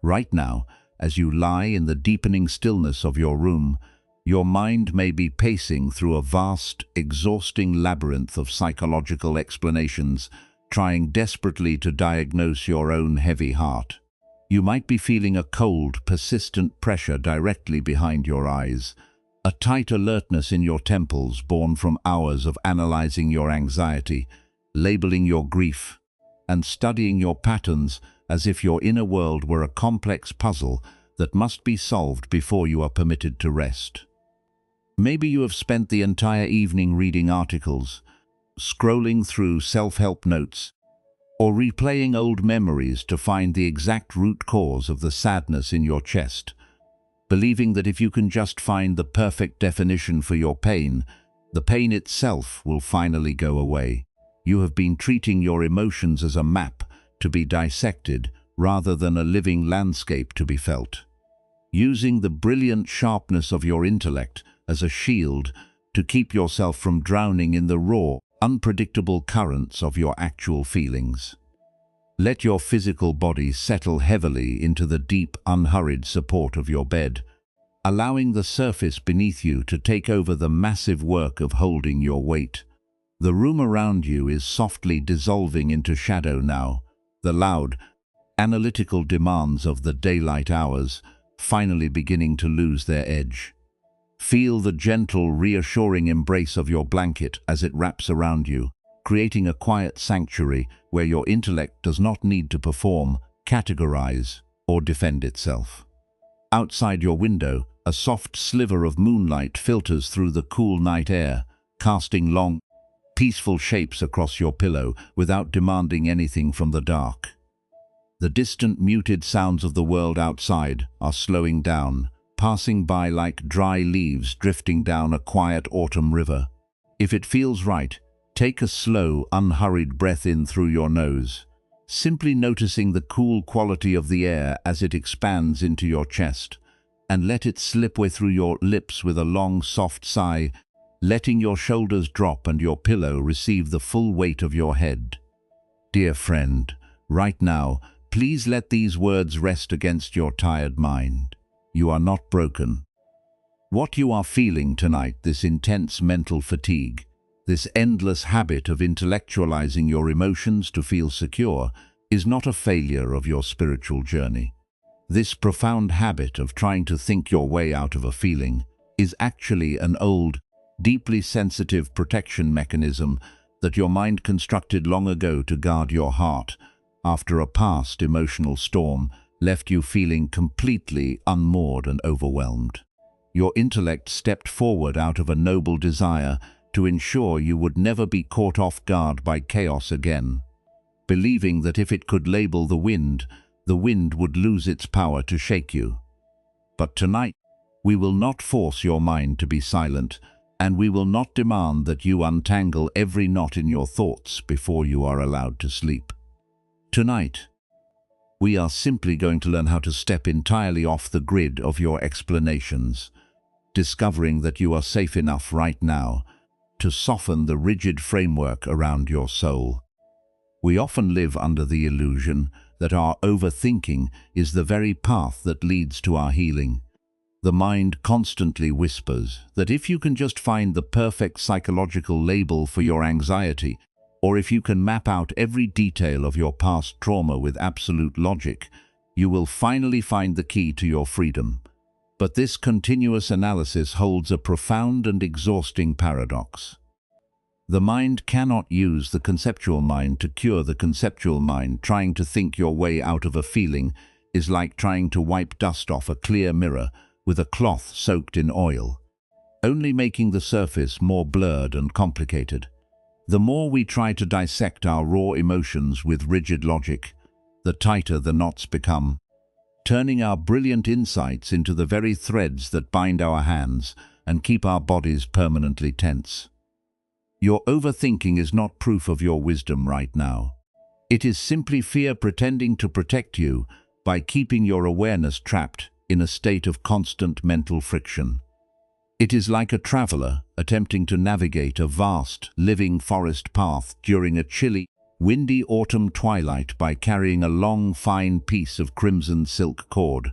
Right now, as you lie in the deepening stillness of your room, your mind may be pacing through a vast, exhausting labyrinth of psychological explanations, trying desperately to diagnose your own heavy heart. You might be feeling a cold, persistent pressure directly behind your eyes, a tight alertness in your temples born from hours of analyzing your anxiety, labeling your grief, and studying your patterns as if your inner world were a complex puzzle that must be solved before you are permitted to rest. Maybe you have spent the entire evening reading articles, scrolling through self-help notes, or replaying old memories to find the exact root cause of the sadness in your chest, believing that if you can just find the perfect definition for your pain, the pain itself will finally go away. You have been treating your emotions as a map to be dissected rather than a living landscape to be felt, using the brilliant sharpness of your intellect as a shield to keep yourself from drowning in the raw, unpredictable currents of your actual feelings. Let your physical body settle heavily into the deep, unhurried support of your bed, allowing the surface beneath you to take over the massive work of holding your weight. The room around you is softly dissolving into shadow now, the loud, analytical demands of the daylight hours finally beginning to lose their edge. Feel the gentle, reassuring embrace of your blanket as it wraps around you, creating a quiet sanctuary where your intellect does not need to perform, categorize, or defend itself. Outside your window, a soft sliver of moonlight filters through the cool night air, casting long, peaceful shapes across your pillow without demanding anything from the dark. The distant, muted sounds of the world outside are slowing down, passing by like dry leaves drifting down a quiet autumn river. If it feels right, take a slow, unhurried breath in through your nose, simply noticing the cool quality of the air as it expands into your chest, and let it slip way through your lips with a long, soft sigh, letting your shoulders drop and your pillow receive the full weight of your head. Dear friend, right now, please let these words rest against your tired mind. You are not broken. What you are feeling tonight, this intense mental fatigue, this endless habit of intellectualizing your emotions to feel secure, is not a failure of your spiritual journey. This profound habit of trying to think your way out of a feeling is actually an old, deeply sensitive protection mechanism that your mind constructed long ago to guard your heart after a past emotional storm left you feeling completely unmoored and overwhelmed. Your intellect stepped forward out of a noble desire to ensure you would never be caught off guard by chaos again, believing that if it could label the wind would lose its power to shake you. But tonight, we will not force your mind to be silent, and we will not demand that you untangle every knot in your thoughts before you are allowed to sleep. Tonight, we are simply going to learn how to step entirely off the grid of your explanations, discovering that you are safe enough right now to soften the rigid framework around your soul. We often live under the illusion that our overthinking is the very path that leads to our healing. The mind constantly whispers that if you can just find the perfect psychological label for your anxiety, or if you can map out every detail of your past trauma with absolute logic, you will finally find the key to your freedom. But this continuous analysis holds a profound and exhausting paradox. The mind cannot use the conceptual mind to cure the conceptual mind. Trying to think your way out of a feeling is like trying to wipe dust off a clear mirror with a cloth soaked in oil, only making the surface more blurred and complicated. The more we try to dissect our raw emotions with rigid logic, the tighter the knots become, turning our brilliant insights into the very threads that bind our hands and keep our bodies permanently tense. Your overthinking is not proof of your wisdom right now. It is simply fear pretending to protect you by keeping your awareness trapped in a state of constant mental friction. It is like a traveler attempting to navigate a vast, living forest path during a chilly, windy autumn twilight by carrying a long, fine piece of crimson silk cord.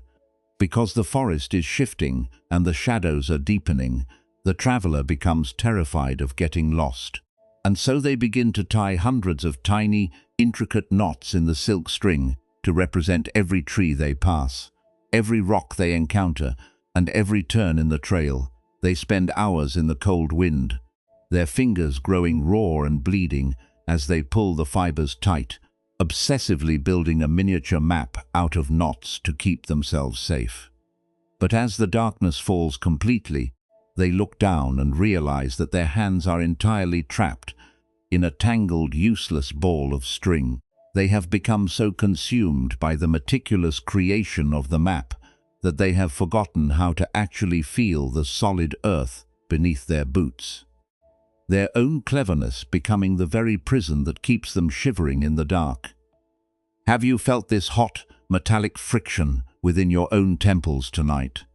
Because the forest is shifting and the shadows are deepening, the traveler becomes terrified of getting lost. And so they begin to tie hundreds of tiny, intricate knots in the silk string to represent every tree they pass, every rock they encounter, and every turn in the trail. They spend hours in the cold wind, their fingers growing raw and bleeding as they pull the fibers tight, obsessively building a miniature map out of knots to keep themselves safe. But as the darkness falls completely, they look down and realize that their hands are entirely trapped in a tangled, useless ball of string. They have become so consumed by the meticulous creation of the map that they have forgotten how to actually feel the solid earth beneath their boots, their own cleverness becoming the very prison that keeps them shivering in the dark. Have you felt this hot, metallic friction within your own temples tonight?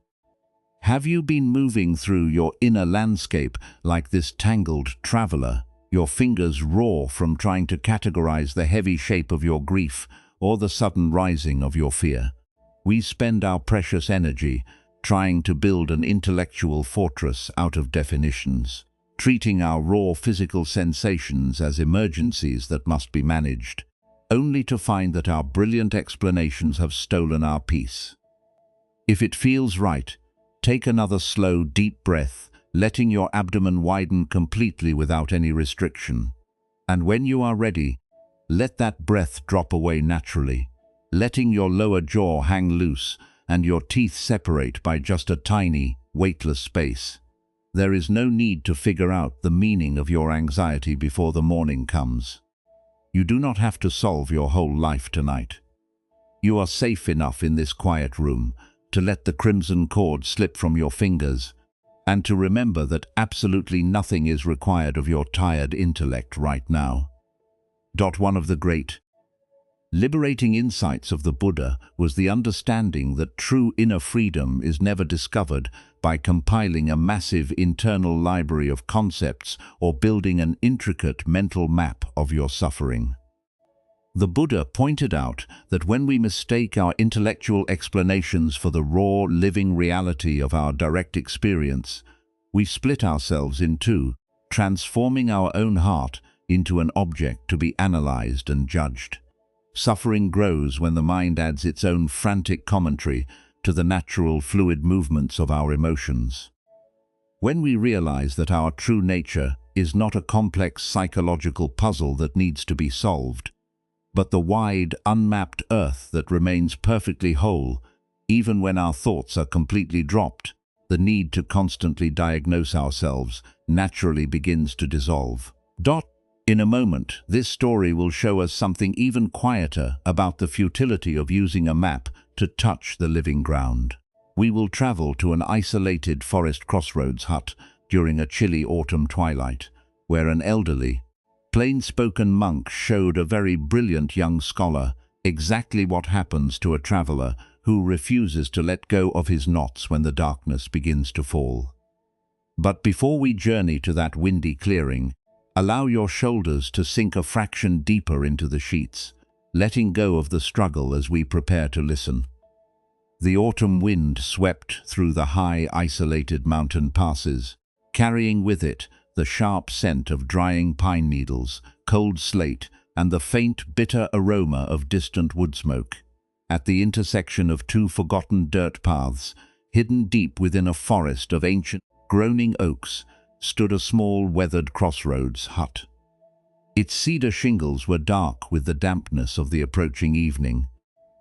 Have you been moving through your inner landscape like this tangled traveler, your fingers raw from trying to categorize the heavy shape of your grief or the sudden rising of your fear? We spend our precious energy trying to build an intellectual fortress out of definitions, treating our raw physical sensations as emergencies that must be managed, only to find that our brilliant explanations have stolen our peace. If it feels right, take another slow, deep breath, letting your abdomen widen completely without any restriction. And when you are ready, let that breath drop away naturally, letting your lower jaw hang loose and your teeth separate by just a tiny, weightless space. There is no need to figure out the meaning of your anxiety before the morning comes. You do not have to solve your whole life tonight. You are safe enough in this quiet room to let the crimson cord slip from your fingers and to remember that absolutely nothing is required of your tired intellect right now. One of the great, liberating insights of the Buddha was the understanding that true inner freedom is never discovered by compiling a massive internal library of concepts or building an intricate mental map of your suffering. The Buddha pointed out that when we mistake our intellectual explanations for the raw, living reality of our direct experience, we split ourselves in two, transforming our own heart into an object to be analyzed and judged. Suffering grows when the mind adds its own frantic commentary to the natural, fluid movements of our emotions. When we realize that our true nature is not a complex psychological puzzle that needs to be solved, but the wide, unmapped earth that remains perfectly whole, even when our thoughts are completely dropped, the need to constantly diagnose ourselves naturally begins to dissolve. In a moment, this story will show us something even quieter about the futility of using a map to touch the living ground. We will travel to an isolated forest crossroads hut during a chilly autumn twilight, where an elderly, plain-spoken monk showed a very brilliant young scholar exactly what happens to a traveler who refuses to let go of his knots when the darkness begins to fall. But before we journey to that windy clearing, allow your shoulders to sink a fraction deeper into the sheets, letting go of the struggle as we prepare to listen. The autumn wind swept through the high, isolated mountain passes, carrying with it the sharp scent of drying pine needles, cold slate, and the faint, bitter aroma of distant wood smoke. At the intersection of two forgotten dirt paths, hidden deep within a forest of ancient, groaning oaks, stood a small, weathered crossroads hut. Its cedar shingles were dark with the dampness of the approaching evening,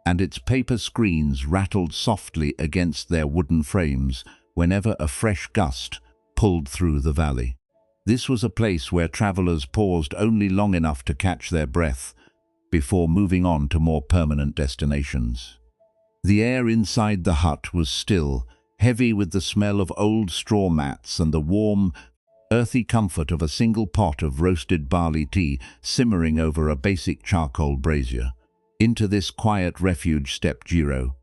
and its paper screens rattled softly against their wooden frames whenever a fresh gust pulled through the valley. This was a place where travelers paused only long enough to catch their breath before moving on to more permanent destinations. The air inside the hut was still, heavy with the smell of old straw mats and the warm, earthy comfort of a single pot of roasted barley tea simmering over a basic charcoal brazier. Into this quiet refuge stepped Jiro,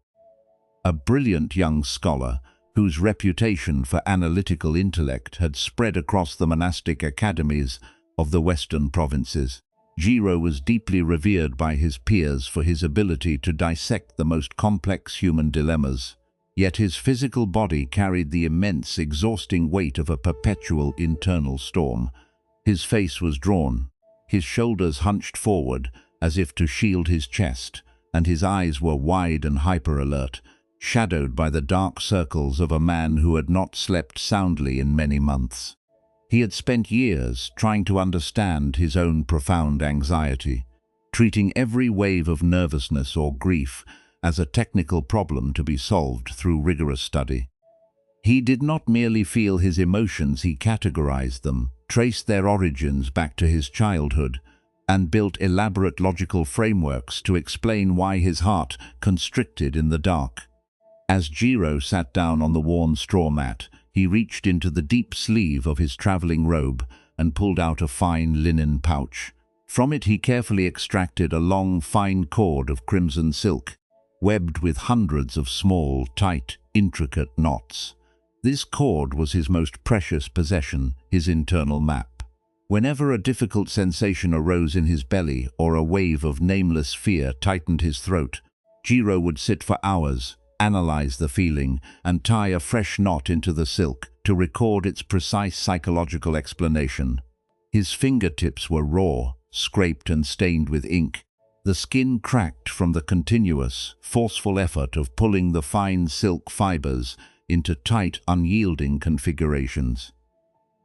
a brilliant young scholar whose reputation for analytical intellect had spread across the monastic academies of the western provinces. Jiro was deeply revered by his peers for his ability to dissect the most complex human dilemmas. Yet his physical body carried the immense, exhausting weight of a perpetual internal storm. His face was drawn, his shoulders hunched forward as if to shield his chest, and his eyes were wide and hyper-alert, shadowed by the dark circles of a man who had not slept soundly in many months. He had spent years trying to understand his own profound anxiety, treating every wave of nervousness or grief as a technical problem to be solved through rigorous study. He did not merely feel his emotions, he categorized them, traced their origins back to his childhood, and built elaborate logical frameworks to explain why his heart constricted in the dark. As Jiro sat down on the worn straw mat, he reached into the deep sleeve of his traveling robe and pulled out a fine linen pouch. From it he carefully extracted a long, fine cord of crimson silk, webbed with hundreds of small, tight, intricate knots. This cord was his most precious possession, his internal map. Whenever a difficult sensation arose in his belly or a wave of nameless fear tightened his throat, Jiro would sit for hours, analyze the feeling, and tie a fresh knot into the silk to record its precise psychological explanation. His fingertips were raw, scraped and stained with ink. The skin cracked from the continuous, forceful effort of pulling the fine silk fibers into tight, unyielding configurations.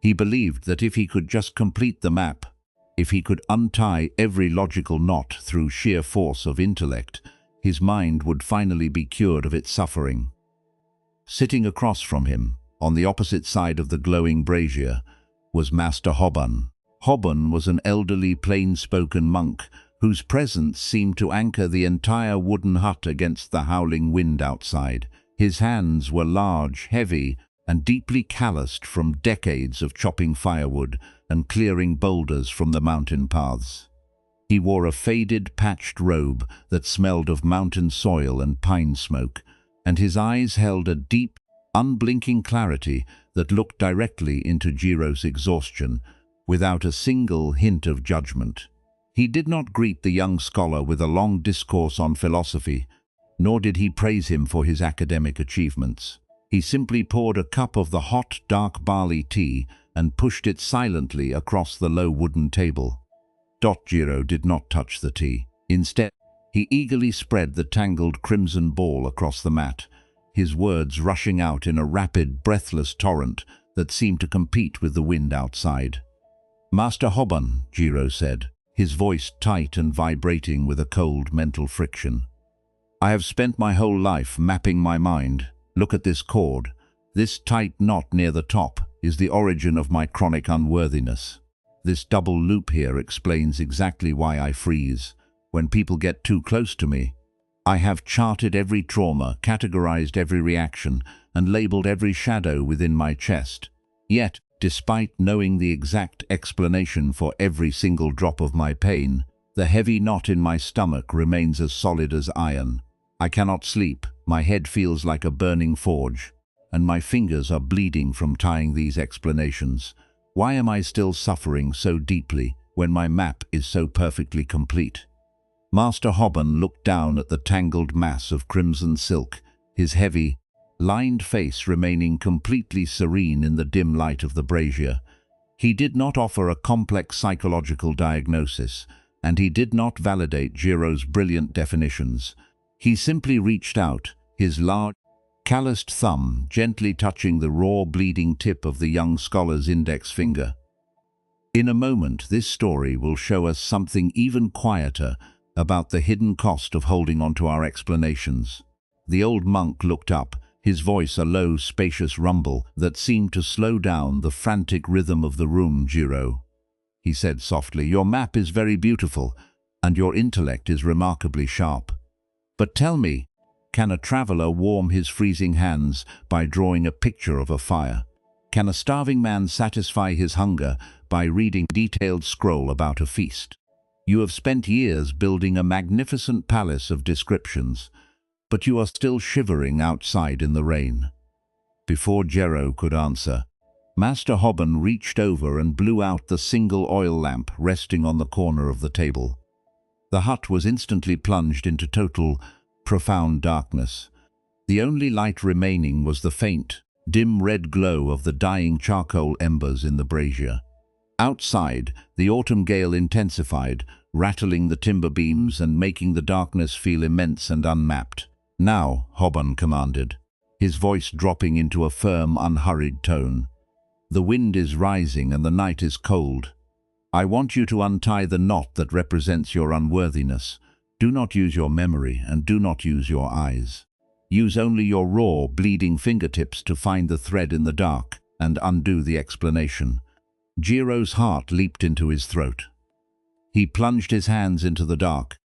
He believed that if he could just complete the map, if he could untie every logical knot through sheer force of intellect, his mind would finally be cured of its suffering. Sitting across from him, on the opposite side of the glowing brazier, was Master Hobun. Hobun was an elderly, plain-spoken monk whose presence seemed to anchor the entire wooden hut against the howling wind outside. His hands were large, heavy, and deeply calloused from decades of chopping firewood and clearing boulders from the mountain paths. He wore a faded, patched robe that smelled of mountain soil and pine smoke, and his eyes held a deep, unblinking clarity that looked directly into Jiro's exhaustion, without a single hint of judgment. He did not greet the young scholar with a long discourse on philosophy, nor did he praise him for his academic achievements. He simply poured a cup of the hot, dark barley tea and pushed it silently across the low wooden table. Jiro did not touch the tea. Instead, he eagerly spread the tangled crimson ball across the mat, his words rushing out in a rapid, breathless torrent that seemed to compete with the wind outside. "Master Hobun," Jiro said, his voice tight and vibrating with a cold mental friction. "I have spent my whole life mapping my mind. Look at this cord. This tight knot near the top is the origin of my chronic unworthiness. This double loop here explains exactly why I freeze when people get too close to me. I have charted every trauma, categorized every reaction, and labeled every shadow within my chest. Yet, despite knowing the exact explanation for every single drop of my pain, the heavy knot in my stomach remains as solid as iron. I cannot sleep, my head feels like a burning forge, and my fingers are bleeding from tying these explanations. Why am I still suffering so deeply when my map is so perfectly complete?" Master Hobun looked down at the tangled mass of crimson silk, his heavy, lined face remaining completely serene in the dim light of the brazier. He did not offer a complex psychological diagnosis, and he did not validate Jiro's brilliant definitions. He simply reached out, his large, calloused thumb gently touching the raw, bleeding tip of the young scholar's index finger. In a moment, this story will show us something even quieter about the hidden cost of holding on to our explanations. The old monk looked up, his voice a low, spacious rumble that seemed to slow down the frantic rhythm of the room. "Jiro," he said softly, "your map is very beautiful, and your intellect is remarkably sharp. But tell me, can a traveler warm his freezing hands by drawing a picture of a fire? Can a starving man satisfy his hunger by reading a detailed scroll about a feast? You have spent years building a magnificent palace of descriptions, but you are still shivering outside in the rain." Before Jiro could answer, Master Hobben reached over and blew out the single oil lamp resting on the corner of the table. The hut was instantly plunged into total, profound darkness. The only light remaining was the faint, dim red glow of the dying charcoal embers in the brazier. Outside, the autumn gale intensified, rattling the timber beams and making the darkness feel immense and unmapped. "Now," Hobben commanded, his voice dropping into a firm, unhurried tone. "The wind is rising and the night is cold. I want you to untie the knot that represents your unworthiness. Do not use your memory and do not use your eyes. Use only your raw, bleeding fingertips to find the thread in the dark and undo the explanation." Jiro's heart leaped into his throat. He plunged his hands into the dark,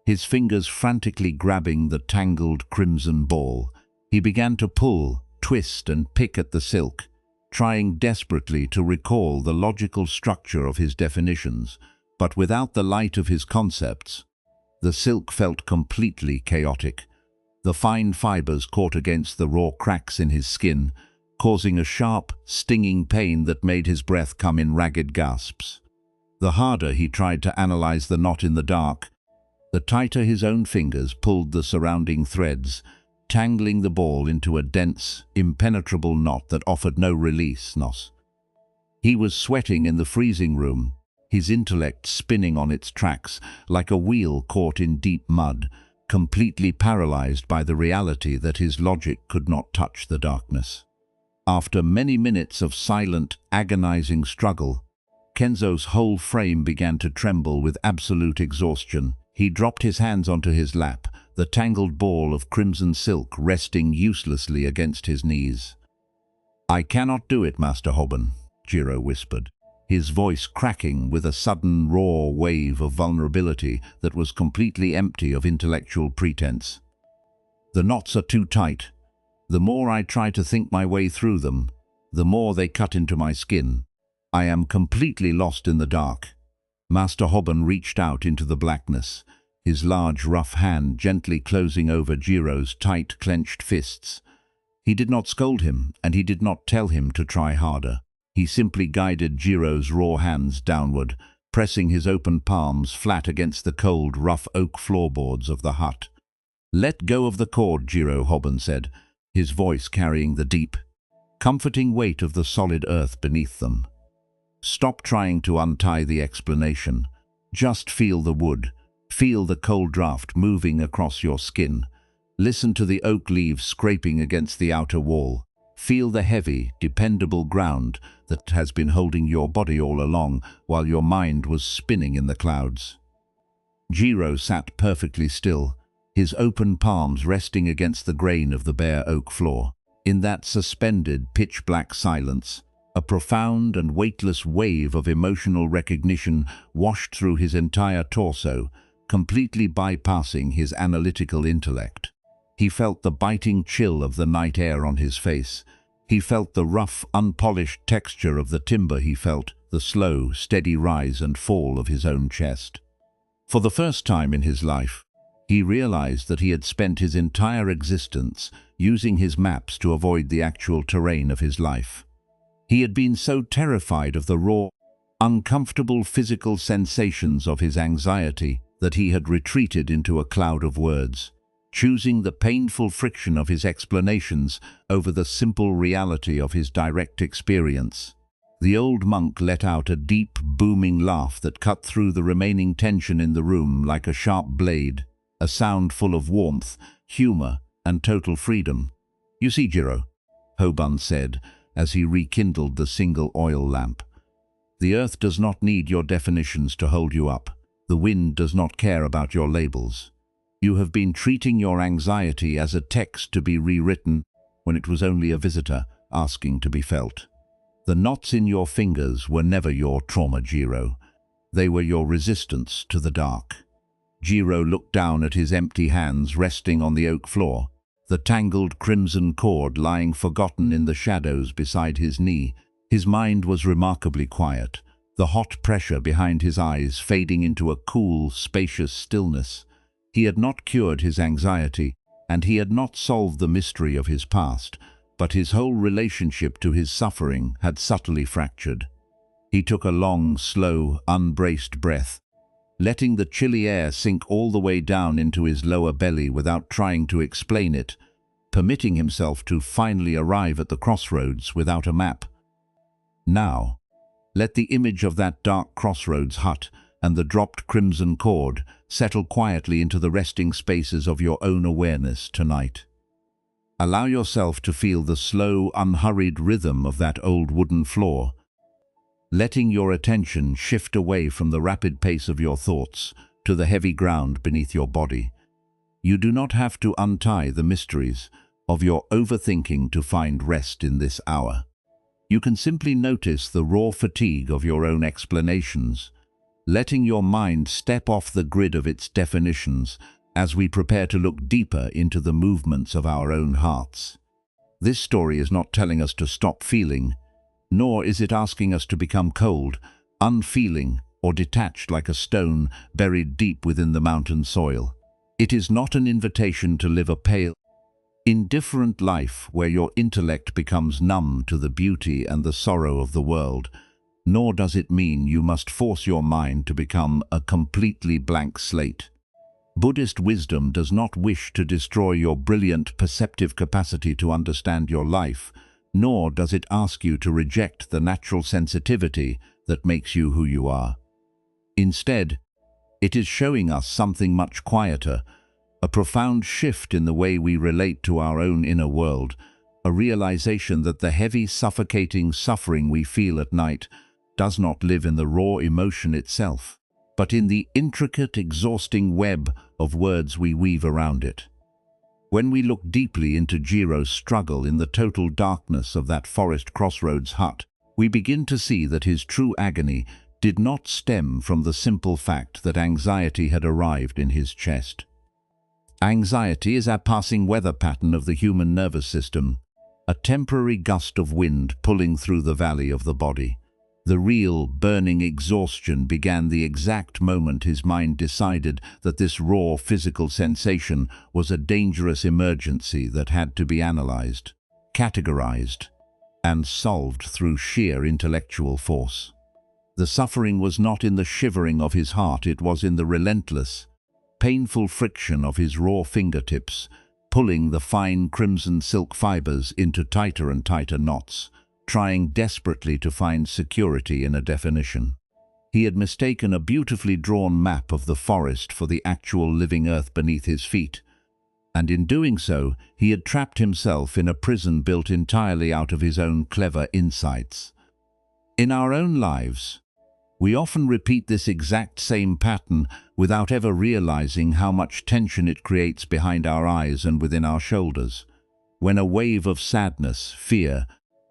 his fingers frantically grabbing the tangled crimson ball. He began to pull, twist and pick at the silk, trying desperately to recall the logical structure of his definitions, but without the light of his concepts. The silk felt completely chaotic. The fine fibers caught against the raw cracks in his skin, causing a sharp, stinging pain that made his breath come in ragged gasps. The harder he tried to analyze the knot in the dark, the tighter his own fingers pulled the surrounding threads, tangling the ball into a dense, impenetrable knot that offered no release. He was sweating in the freezing room, his intellect spinning on its tracks like a wheel caught in deep mud, completely paralyzed by the reality that his logic could not touch the darkness. After many minutes of silent, agonizing struggle, Kenzo's whole frame began to tremble with absolute exhaustion. He dropped his hands onto his lap, the tangled ball of crimson silk resting uselessly against his knees. "I cannot do it, Master Hobben," Jiro whispered, his voice cracking with a sudden raw wave of vulnerability that was completely empty of intellectual pretense. "The knots are too tight. The more I try to think my way through them, the more they cut into my skin. I am completely lost in the dark." Master Hobben reached out into the blackness, his large, rough hand gently closing over Jiro's tight, clenched fists. He did not scold him, and he did not tell him to try harder. He simply guided Jiro's raw hands downward, pressing his open palms flat against the cold, rough oak floorboards of the hut. "Let go of the cord," Jiro Hobben said, his voice carrying the deep, comforting weight of the solid earth beneath them. "Stop trying to untie the explanation. Just feel the wood. Feel the cold draft moving across your skin. Listen to the oak leaves scraping against the outer wall. Feel the heavy, dependable ground that has been holding your body all along while your mind was spinning in the clouds." Jiro sat perfectly still, his open palms resting against the grain of the bare oak floor. In that suspended, pitch-black silence, a profound and weightless wave of emotional recognition washed through his entire torso, completely bypassing his analytical intellect. He felt the biting chill of the night air on his face. He felt the rough, unpolished texture of the timber. He felt the slow, steady rise and fall of his own chest. For the first time in his life, he realized that he had spent his entire existence using his maps to avoid the actual terrain of his life. He had been so terrified of the raw, uncomfortable physical sensations of his anxiety that he had retreated into a cloud of words, choosing the painful friction of his explanations over the simple reality of his direct experience. The old monk let out a deep, booming laugh that cut through the remaining tension in the room like a sharp blade, a sound full of warmth, humor, and total freedom. "You see, Jiro," Hobben said, as he rekindled the single oil lamp, "the earth does not need your definitions to hold you up. The wind does not care about your labels. You have been treating your anxiety as a text to be rewritten when it was only a visitor asking to be felt. The knots in your fingers were never your trauma, Jiro. They were your resistance to the dark." Jiro looked down at his empty hands resting on the oak floor, the tangled crimson cord lying forgotten in the shadows beside his knee. His mind was remarkably quiet, the hot pressure behind his eyes fading into a cool, spacious stillness. He had not cured his anxiety, and he had not solved the mystery of his past, but his whole relationship to his suffering had subtly fractured. He took a long, slow, unbraced breath, letting the chilly air sink all the way down into his lower belly without trying to explain it, permitting himself to finally arrive at the crossroads without a map. Now, let the image of that dark crossroads hut and the dropped crimson cord settle quietly into the resting spaces of your own awareness tonight. Allow yourself to feel the slow, unhurried rhythm of that old wooden floor, letting your attention shift away from the rapid pace of your thoughts to the heavy ground beneath your body. You do not have to untie the mysteries of your overthinking to find rest in this hour. You can simply notice the raw fatigue of your own explanations, letting your mind step off the grid of its definitions as we prepare to look deeper into the movements of our own hearts. This story is not telling us to stop feeling, nor is it asking us to become cold, unfeeling, or detached like a stone buried deep within the mountain soil. It is not an invitation to live a pale, indifferent life where your intellect becomes numb to the beauty and the sorrow of the world, nor does it mean you must force your mind to become a completely blank slate. Buddhist wisdom does not wish to destroy your brilliant perceptive capacity to understand your life, nor does it ask you to reject the natural sensitivity that makes you who you are. Instead, it is showing us something much quieter, a profound shift in the way we relate to our own inner world, a realization that the heavy, suffocating suffering we feel at night does not live in the raw emotion itself, but in the intricate, exhausting web of words we weave around it. When we look deeply into Jiro's struggle in the total darkness of that forest crossroads hut, we begin to see that his true agony did not stem from the simple fact that anxiety had arrived in his chest. Anxiety is a passing weather pattern of the human nervous system, a temporary gust of wind pulling through the valley of the body. The real, burning exhaustion began the exact moment his mind decided that this raw physical sensation was a dangerous emergency that had to be analyzed, categorized, and solved through sheer intellectual force. The suffering was not in the shivering of his heart, it was in the relentless, painful friction of his raw fingertips, pulling the fine crimson silk fibers into tighter and tighter knots, trying desperately to find security in a definition. He had mistaken a beautifully drawn map of the forest for the actual living earth beneath his feet, and in doing so, he had trapped himself in a prison built entirely out of his own clever insights. In our own lives, we often repeat this exact same pattern without ever realizing how much tension it creates behind our eyes and within our shoulders. When a wave of sadness, fear,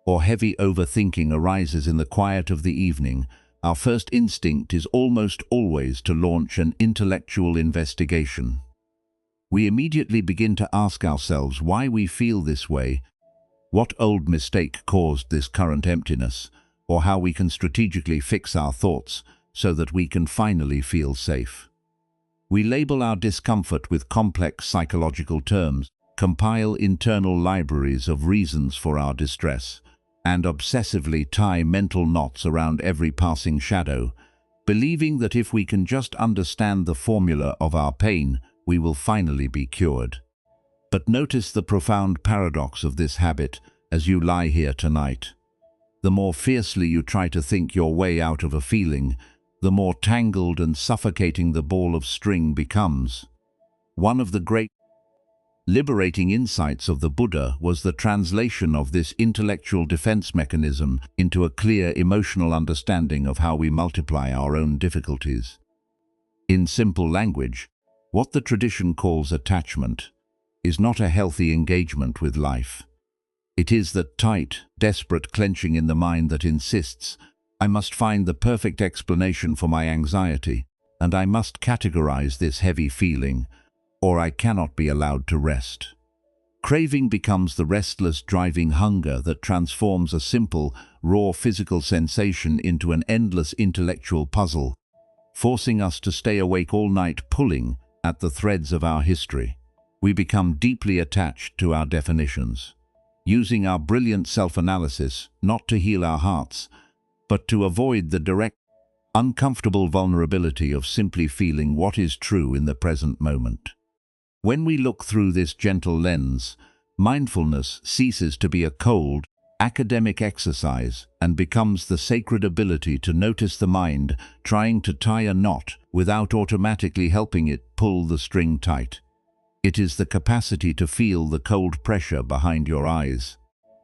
or heavy overthinking arises in the quiet of the evening, our first instinct is almost always to launch an intellectual investigation. We immediately begin to ask ourselves why we feel this way, what old mistake caused this current emptiness, or how we can strategically fix our thoughts so that we can finally feel safe. We label our discomfort with complex psychological terms, compile internal libraries of reasons for our distress, and obsessively tie mental knots around every passing shadow, believing that if we can just understand the formula of our pain, we will finally be cured. But notice the profound paradox of this habit as you lie here tonight. The more fiercely you try to think your way out of a feeling, the more tangled and suffocating the ball of string becomes. One of the great liberating insights of the Buddha was the translation of this intellectual defense mechanism into a clear emotional understanding of how we multiply our own difficulties. In simple language, what the tradition calls attachment is not a healthy engagement with life. It is that tight, desperate clenching in the mind that insists, I must find the perfect explanation for my anxiety, and I must categorize this heavy feeling, or I cannot be allowed to rest. Craving becomes the restless, driving hunger that transforms a simple, raw physical sensation into an endless intellectual puzzle, forcing us to stay awake all night pulling at the threads of our history. We become deeply attached to our definitions. using our brilliant self-analysis not to heal our hearts, but to avoid the direct, uncomfortable vulnerability of simply feeling what is true in the present moment. When we look through this gentle lens, mindfulness ceases to be a cold, academic exercise and becomes the sacred ability to notice the mind trying to tie a knot without automatically helping it pull the string tight. It is the capacity to feel the cold pressure behind your eyes,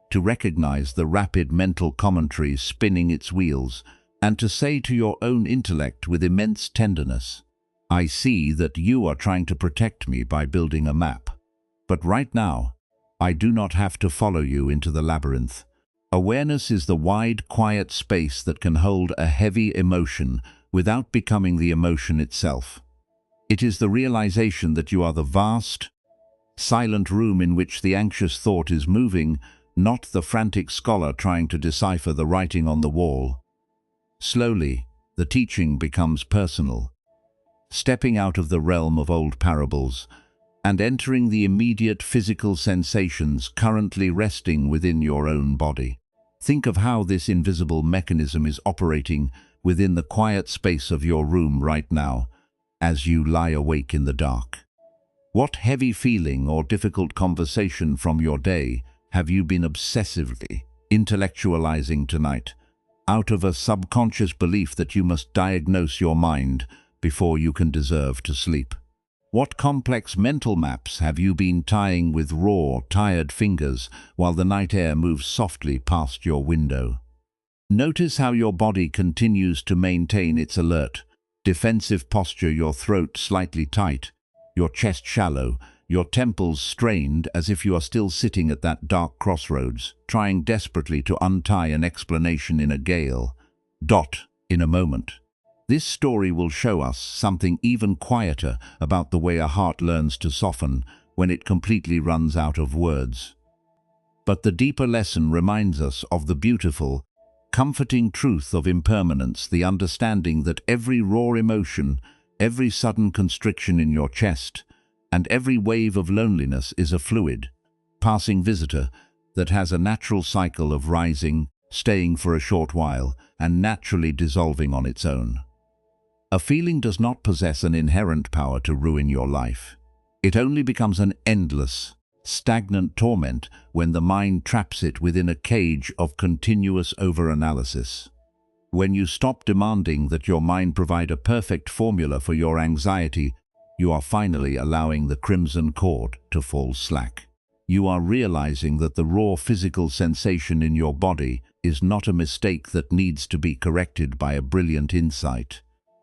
to recognize the rapid mental commentary spinning its wheels, and to say to your own intellect with immense tenderness, "I see that you are trying to protect me by building a map. But right now, I do not have to follow you into the labyrinth." Awareness is the wide, quiet space that can hold a heavy emotion without becoming the emotion itself. It is the realization that you are the vast, silent room in which the anxious thought is moving, not the frantic scholar trying to decipher the writing on the wall. Slowly, the teaching becomes personal, stepping out of the realm of old parables and entering the immediate physical sensations currently resting within your own body. Think of how this invisible mechanism is operating within the quiet space of your room right now, as you lie awake in the dark. What heavy feeling or difficult conversation from your day have you been obsessively intellectualizing tonight, out of a subconscious belief that you must diagnose your mind before you can deserve to sleep? What complex mental maps have you been tying with raw, tired fingers while the night air moves softly past your window? Notice how your body continues to maintain its alert, defensive posture, your throat slightly tight, your chest shallow, your temples strained as if you are still sitting at that dark crossroads, trying desperately to untie an explanation in a gale. In a moment. This story will show us something even quieter about the way a heart learns to soften when it completely runs out of words. But the deeper lesson reminds us of the beautiful, comforting truth of impermanence, the understanding that every raw emotion, every sudden constriction in your chest, and every wave of loneliness is a fluid, passing visitor that has a natural cycle of rising, staying for a short while, and naturally dissolving on its own. A feeling does not possess an inherent power to ruin your life. It only becomes an endless, stagnant torment when the mind traps it within a cage of continuous overanalysis. When you stop demanding that your mind provide a perfect formula for your anxiety, you are finally allowing the crimson cord to fall slack. You are realizing that the raw physical sensation in your body is not a mistake that needs to be corrected by a brilliant insight.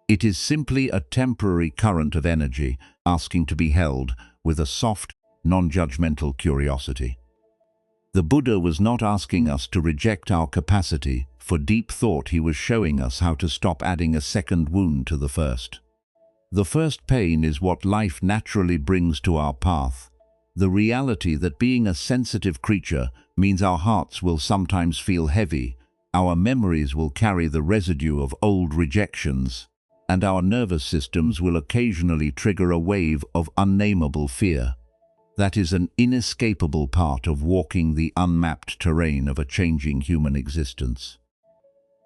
It is simply a temporary current of energy asking to be held with a soft, non-judgmental curiosity. The Buddha was not asking us to reject our capacity for deep thought. He was showing us how to stop adding a second wound to the first. The first pain is what life naturally brings to our path. The reality that being a sensitive creature means our hearts will sometimes feel heavy, our memories will carry the residue of old rejections, and our nervous systems will occasionally trigger a wave of unnameable fear. That is an inescapable part of walking the unmapped terrain of a changing human existence.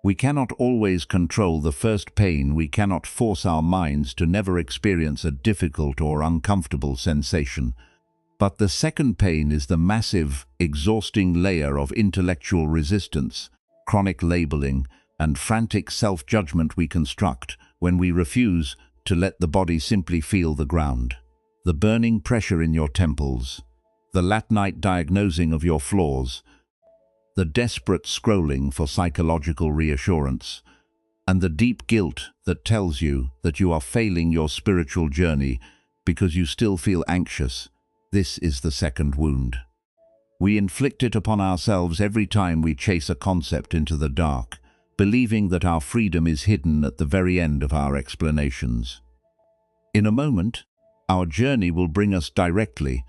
We cannot always control the first pain. We cannot force our minds to never experience a difficult or uncomfortable sensation. But the second pain is the massive, exhausting layer of intellectual resistance, chronic labeling, and frantic self-judgment we construct when we refuse to let the body simply feel the ground. The burning pressure in your temples, the late-night diagnosing of your flaws, the desperate scrolling for psychological reassurance, and the deep guilt that tells you that you are failing your spiritual journey because you still feel anxious. This is the second wound. We inflict it upon ourselves every time we chase a concept into the dark, believing that our freedom is hidden at the very end of our explanations. In a moment, our journey will bring us directly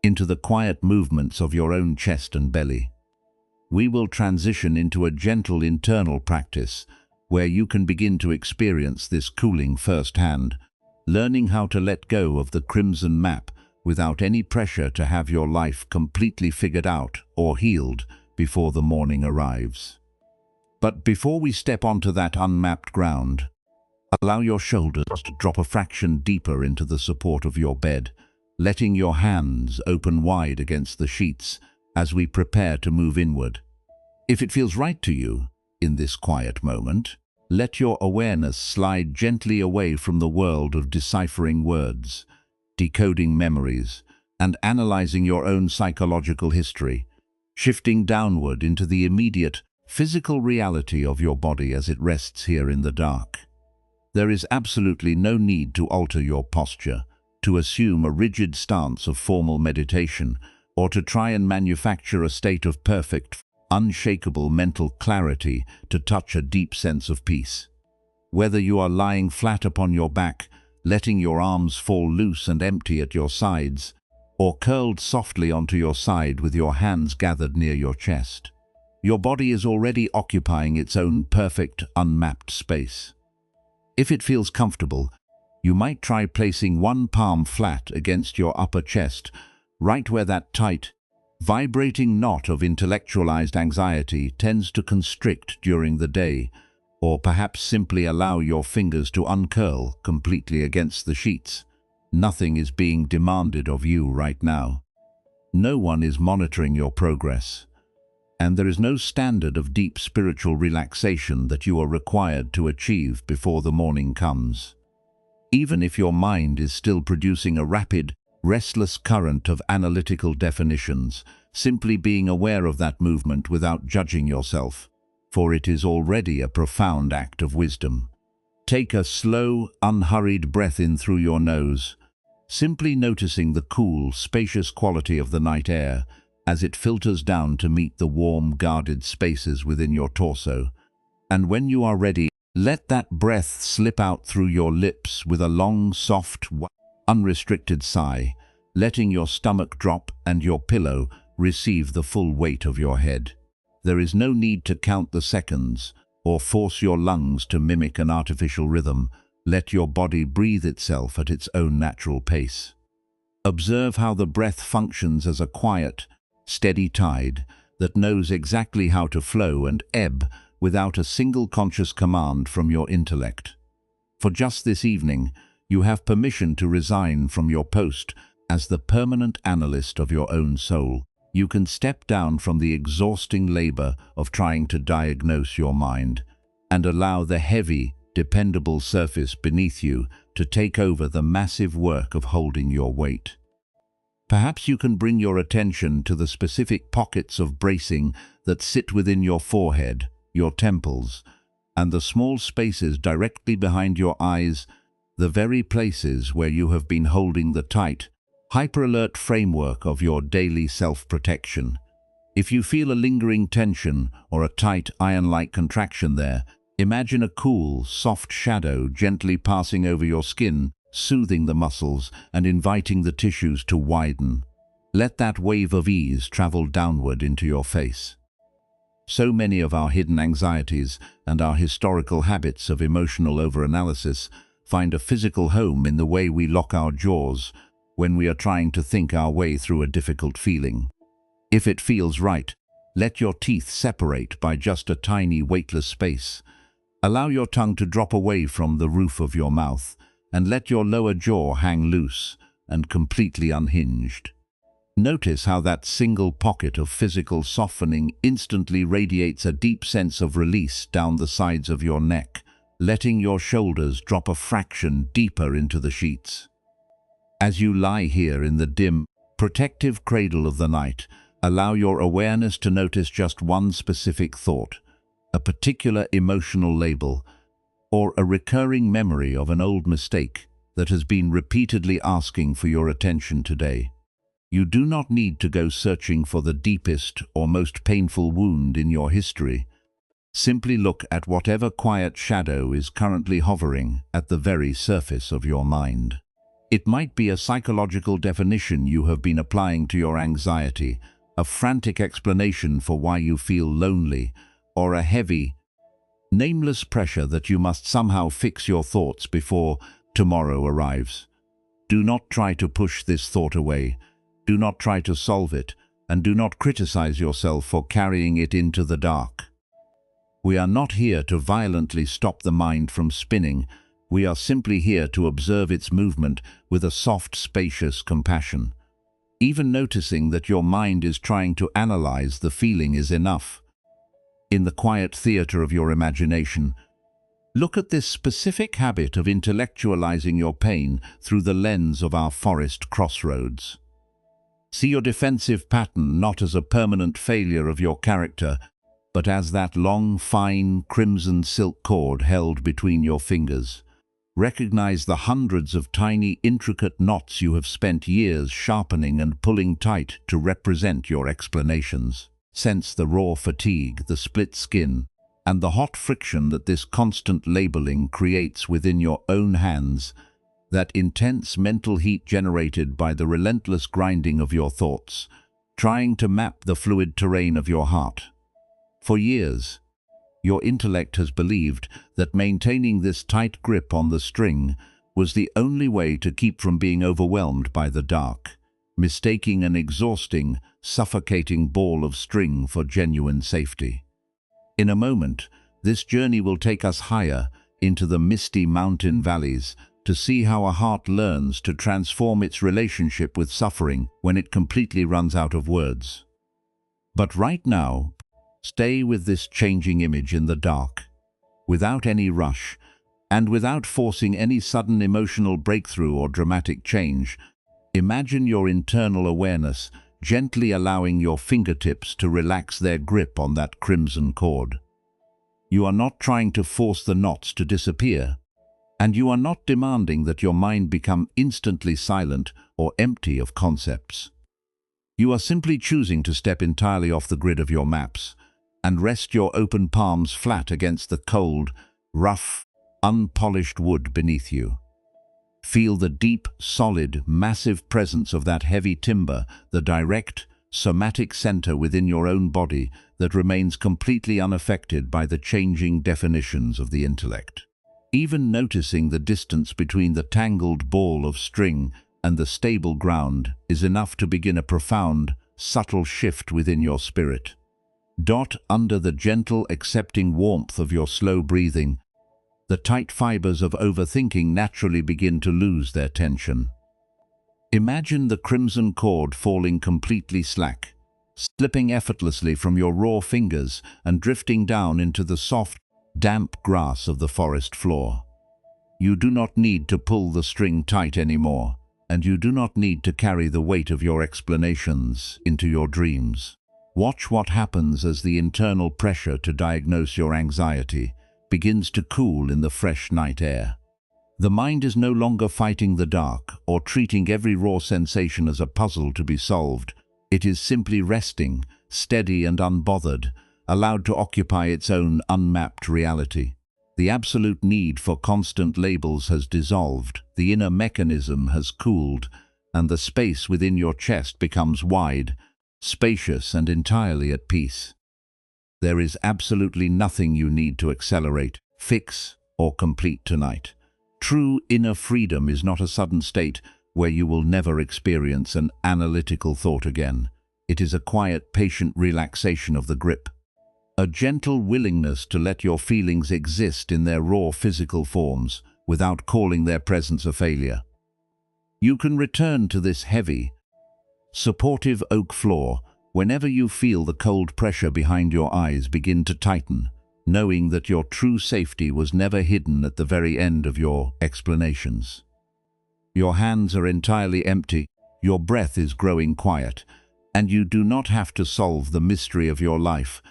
into the quiet movements of your own chest and belly. We will transition into a gentle internal practice where you can begin to experience this cooling firsthand, learning how to let go of the crimson map without any pressure to have your life completely figured out or healed before the morning arrives. But before we step onto that unmapped ground, allow your shoulders to drop a fraction deeper into the support of your bed, letting your hands open wide against the sheets as we prepare to move inward. If it feels right to you, in this quiet moment, let your awareness slide gently away from the world of deciphering words, decoding memories, and analyzing your own psychological history, shifting downward into the immediate, physical reality of your body as it rests here in the dark. There is absolutely no need to alter your posture, to assume a rigid stance of formal meditation, or to try and manufacture a state of perfect, unshakable mental clarity to touch a deep sense of peace. Whether you are lying flat upon your back, letting your arms fall loose and empty at your sides, or curled softly onto your side with your hands gathered near your chest, your body is already occupying its own perfect, unmapped space. If it feels comfortable, you might try placing one palm flat against your upper chest, right where that tight, vibrating knot of intellectualized anxiety tends to constrict during the day, or perhaps simply allow your fingers to uncurl completely against the sheets. Nothing is being demanded of you right now. No one is monitoring your progress, and there is no standard of deep spiritual relaxation that you are required to achieve before the morning comes. Even if your mind is still producing a rapid, restless current of analytical definitions, simply being aware of that movement without judging yourself, for it is already a profound act of wisdom. Take a slow, unhurried breath in through your nose, simply noticing the cool, spacious quality of the night air as it filters down to meet the warm, guarded spaces within your torso. And when you are ready, let that breath slip out through your lips with a long, soft, unrestricted sigh, letting your stomach drop and your pillow receive the full weight of your head. There is no need to count the seconds or force your lungs to mimic an artificial rhythm. Let your body breathe itself at its own natural pace. Observe how the breath functions as a quiet, steady tide that knows exactly how to flow and ebb without a single conscious command from your intellect. For just this evening, you have permission to resign from your post as the permanent analyst of your own soul. You can step down from the exhausting labor of trying to diagnose your mind and allow the heavy, dependable surface beneath you to take over the massive work of holding your weight. Perhaps you can bring your attention to the specific pockets of bracing that sit within your forehead, your temples, and the small spaces directly behind your eyes, the very places where you have been holding the tight, hyper-alert framework of your daily self-protection. If you feel a lingering tension or a tight, iron-like contraction there, imagine a cool, soft shadow gently passing over your skin, soothing the muscles and inviting the tissues to widen. Let that wave of ease travel downward into your face. So many of our hidden anxieties and our historical habits of emotional overanalysis find a physical home in the way we lock our jaws when we are trying to think our way through a difficult feeling. If it feels right, let your teeth separate by just a tiny weightless space. Allow your tongue to drop away from the roof of your mouth and let your lower jaw hang loose and completely unhinged. Notice how that single pocket of physical softening instantly radiates a deep sense of release down the sides of your neck, letting your shoulders drop a fraction deeper into the sheets. As you lie here in the dim, protective cradle of the night, allow your awareness to notice just one specific thought, a particular emotional label, or a recurring memory of an old mistake that has been repeatedly asking for your attention today. You do not need to go searching for the deepest or most painful wound in your history. Simply look at whatever quiet shadow is currently hovering at the very surface of your mind. It might be a psychological definition you have been applying to your anxiety, a frantic explanation for why you feel lonely, or a heavy, nameless pressure that you must somehow fix your thoughts before tomorrow arrives. Do not try to push this thought away. Do not try to solve it, and do not criticize yourself for carrying it into the dark. We are not here to violently stop the mind from spinning. We are simply here to observe its movement with a soft, spacious compassion. Even noticing that your mind is trying to analyze the feeling is enough. In the quiet theater of your imagination, look at this specific habit of intellectualizing your pain through the lens of our forest crossroads. See your defensive pattern not as a permanent failure of your character, but as that long, fine, crimson silk cord held between your fingers. Recognize the hundreds of tiny, intricate knots you have spent years sharpening and pulling tight to represent your explanations. Sense the raw fatigue, the split skin, and the hot friction that this constant labeling creates within your own hands, that intense mental heat generated by the relentless grinding of your thoughts, trying to map the fluid terrain of your heart. For years, your intellect has believed that maintaining this tight grip on the string was the only way to keep from being overwhelmed by the dark, mistaking an exhausting, suffocating ball of string for genuine safety. In a moment, this journey will take us higher into the misty mountain valleys to see how a heart learns to transform its relationship with suffering when it completely runs out of words. But right now, stay with this changing image in the dark, without any rush, and without forcing any sudden emotional breakthrough or dramatic change. Imagine your internal awareness gently allowing your fingertips to relax their grip on that crimson cord. You are not trying to force the knots to disappear, and you are not demanding that your mind become instantly silent or empty of concepts. You are simply choosing to step entirely off the grid of your maps and rest your open palms flat against the cold, rough, unpolished wood beneath you. Feel the deep, solid, massive presence of that heavy timber, the direct, somatic center within your own body that remains completely unaffected by the changing definitions of the intellect. Even noticing the distance between the tangled ball of string and the stable ground is enough to begin a profound, subtle shift within your spirit. Under the gentle, accepting warmth of your slow breathing, the tight fibers of overthinking naturally begin to lose their tension. Imagine the crimson cord falling completely slack, slipping effortlessly from your raw fingers and drifting down into the soft, damp grass of the forest floor. You do not need to pull the string tight anymore, and you do not need to carry the weight of your explanations into your dreams. Watch what happens as the internal pressure to diagnose your anxiety begins to cool in the fresh night air. The mind is no longer fighting the dark or treating every raw sensation as a puzzle to be solved. It is simply resting, steady and unbothered, allowed to occupy its own unmapped reality. The absolute need for constant labels has dissolved, the inner mechanism has cooled, and the space within your chest becomes wide, spacious and entirely at peace. There is absolutely nothing you need to accelerate, fix, or complete tonight. True inner freedom is not a sudden state where you will never experience an analytical thought again. It is a quiet, patient relaxation of the grip. A gentle willingness to let your feelings exist in their raw physical forms without calling their presence a failure. You can return to this heavy, supportive oak floor whenever you feel the cold pressure behind your eyes begin to tighten, knowing that your true safety was never hidden at the very end of your explanations. Your hands are entirely empty, your breath is growing quiet, and you do not have to solve the mystery of your life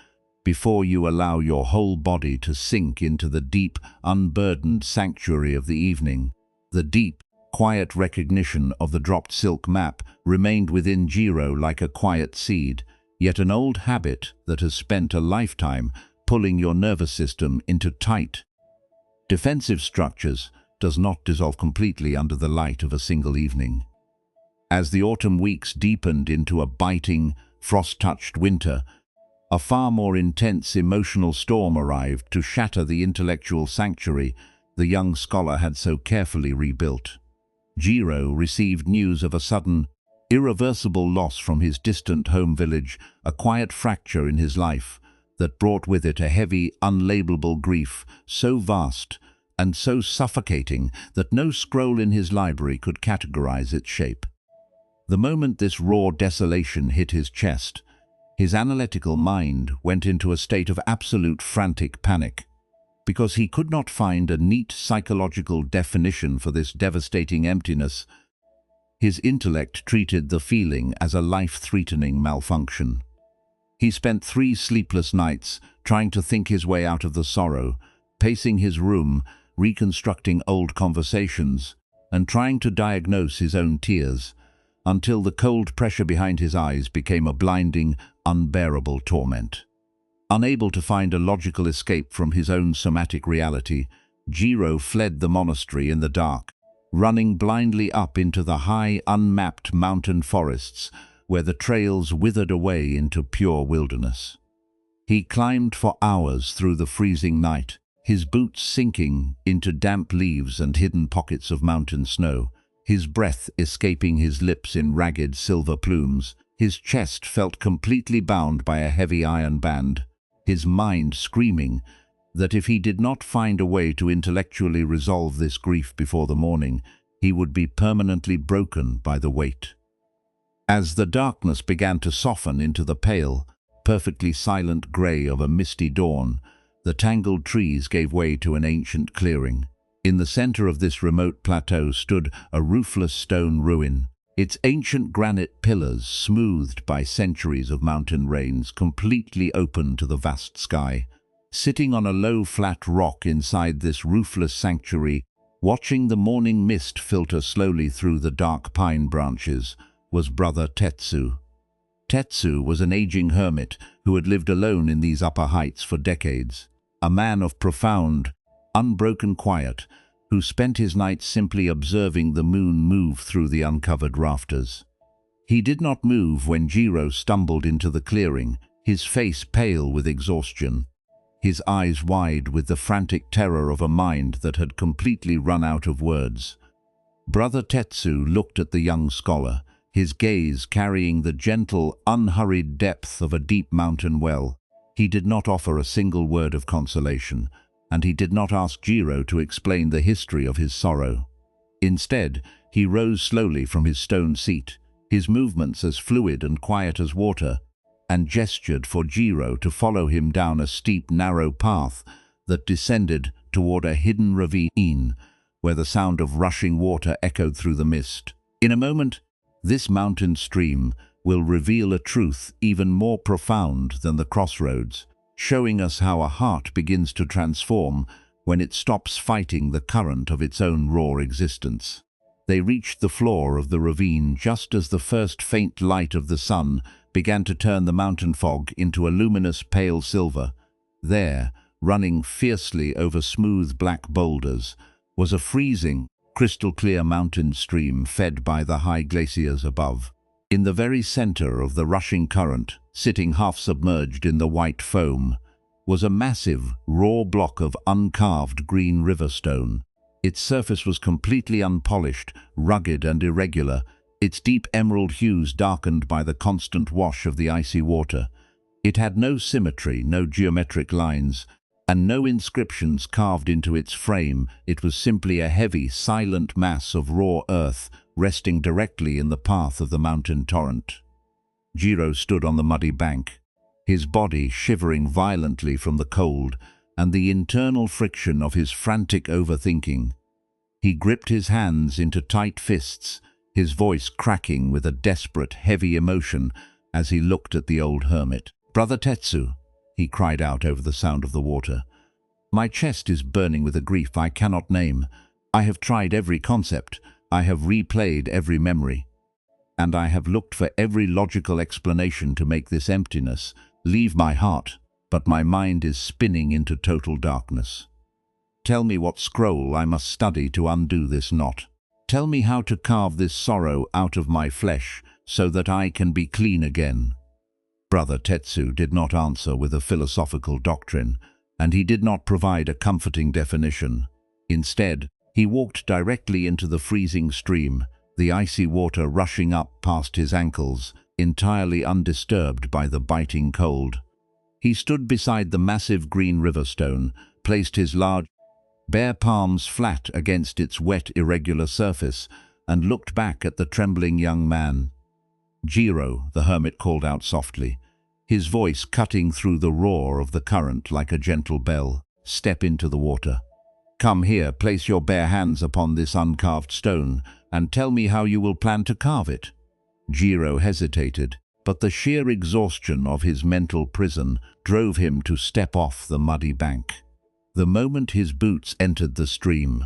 before you allow your whole body to sink into the deep, unburdened sanctuary of the evening. The deep, quiet recognition of the dropped silk map remained within Jiro like a quiet seed, yet an old habit that has spent a lifetime pulling your nervous system into tight, defensive structures does not dissolve completely under the light of a single evening. As the autumn weeks deepened into a biting, frost-touched winter, a far more intense emotional storm arrived to shatter the intellectual sanctuary the young scholar had so carefully rebuilt. Jiro received news of a sudden, irreversible loss from his distant home village, a quiet fracture in his life that brought with it a heavy, unlabelable grief so vast and so suffocating that no scroll in his library could categorize its shape. The moment this raw desolation hit his chest, his analytical mind went into a state of absolute frantic panic, because he could not find a neat psychological definition for this devastating emptiness. His intellect treated the feeling as a life-threatening malfunction. He spent 3 sleepless nights trying to think his way out of the sorrow, pacing his room, reconstructing old conversations, and trying to diagnose his own tears, until the cold pressure behind his eyes became a blinding, unbearable torment. Unable to find a logical escape from his own somatic reality, Jiro fled the monastery in the dark, running blindly up into the high, unmapped mountain forests where the trails withered away into pure wilderness. He climbed for hours through the freezing night, his boots sinking into damp leaves and hidden pockets of mountain snow, his breath escaping his lips in ragged silver plumes. His chest felt completely bound by a heavy iron band, his mind screaming that if he did not find a way to intellectually resolve this grief before the morning, he would be permanently broken by the weight. As the darkness began to soften into the pale, perfectly silent grey of a misty dawn, the tangled trees gave way to an ancient clearing. In the center of this remote plateau stood a roofless stone ruin, its ancient granite pillars, smoothed by centuries of mountain rains, completely open to the vast sky. Sitting on a low, flat rock inside this roofless sanctuary, watching the morning mist filter slowly through the dark pine branches, was Brother Tetsu. Tetsu was an aging hermit who had lived alone in these upper heights for decades, a man of profound, unbroken quiet, who spent his nights simply observing the moon move through the uncovered rafters. He did not move when Jiro stumbled into the clearing, his face pale with exhaustion, his eyes wide with the frantic terror of a mind that had completely run out of words. Brother Tetsu looked at the young scholar, his gaze carrying the gentle, unhurried depth of a deep mountain well. He did not offer a single word of consolation, and he did not ask Jiro to explain the history of his sorrow. Instead, he rose slowly from his stone seat, his movements as fluid and quiet as water, and gestured for Jiro to follow him down a steep, narrow path that descended toward a hidden ravine, where the sound of rushing water echoed through the mist. In a moment, this mountain stream will reveal a truth even more profound than the crossroads, showing us how a heart begins to transform when it stops fighting the current of its own raw existence. They reached the floor of the ravine just as the first faint light of the sun began to turn the mountain fog into a luminous pale silver. There, running fiercely over smooth black boulders, was a freezing, crystal-clear mountain stream fed by the high glaciers above. In the very center of the rushing current, sitting half-submerged in the white foam, was a massive, raw block of uncarved green river stone. Its surface was completely unpolished, rugged and irregular, its deep emerald hues darkened by the constant wash of the icy water. It had no symmetry, no geometric lines, and no inscriptions carved into its frame. It was simply a heavy, silent mass of raw earth resting directly in the path of the mountain torrent. Jiro stood on the muddy bank, his body shivering violently from the cold and the internal friction of his frantic overthinking. He gripped his hands into tight fists, his voice cracking with a desperate, heavy emotion as he looked at the old hermit. "Brother Tetsu," he cried out over the sound of the water, "my chest is burning with a grief I cannot name. I have tried every concept, I have replayed every memory, and I have looked for every logical explanation to make this emptiness leave my heart, but my mind is spinning into total darkness. Tell me what scroll I must study to undo this knot. Tell me how to carve this sorrow out of my flesh so that I can be clean again." Brother Tetsu did not answer with a philosophical doctrine, and he did not provide a comforting definition. Instead, He walked directly into the freezing stream, the icy water rushing up past his ankles, entirely undisturbed by the biting cold. He stood beside the massive green river stone, placed his large, bare palms flat against its wet, irregular surface, and looked back at the trembling young man. "Jiro," the hermit called out softly, his voice cutting through the roar of the current like a gentle bell. "Step into the water. Come here, place your bare hands upon this uncarved stone, and tell me how you will plan to carve it." Jiro hesitated, but the sheer exhaustion of his mental prison drove him to step off the muddy bank. The moment his boots entered the stream,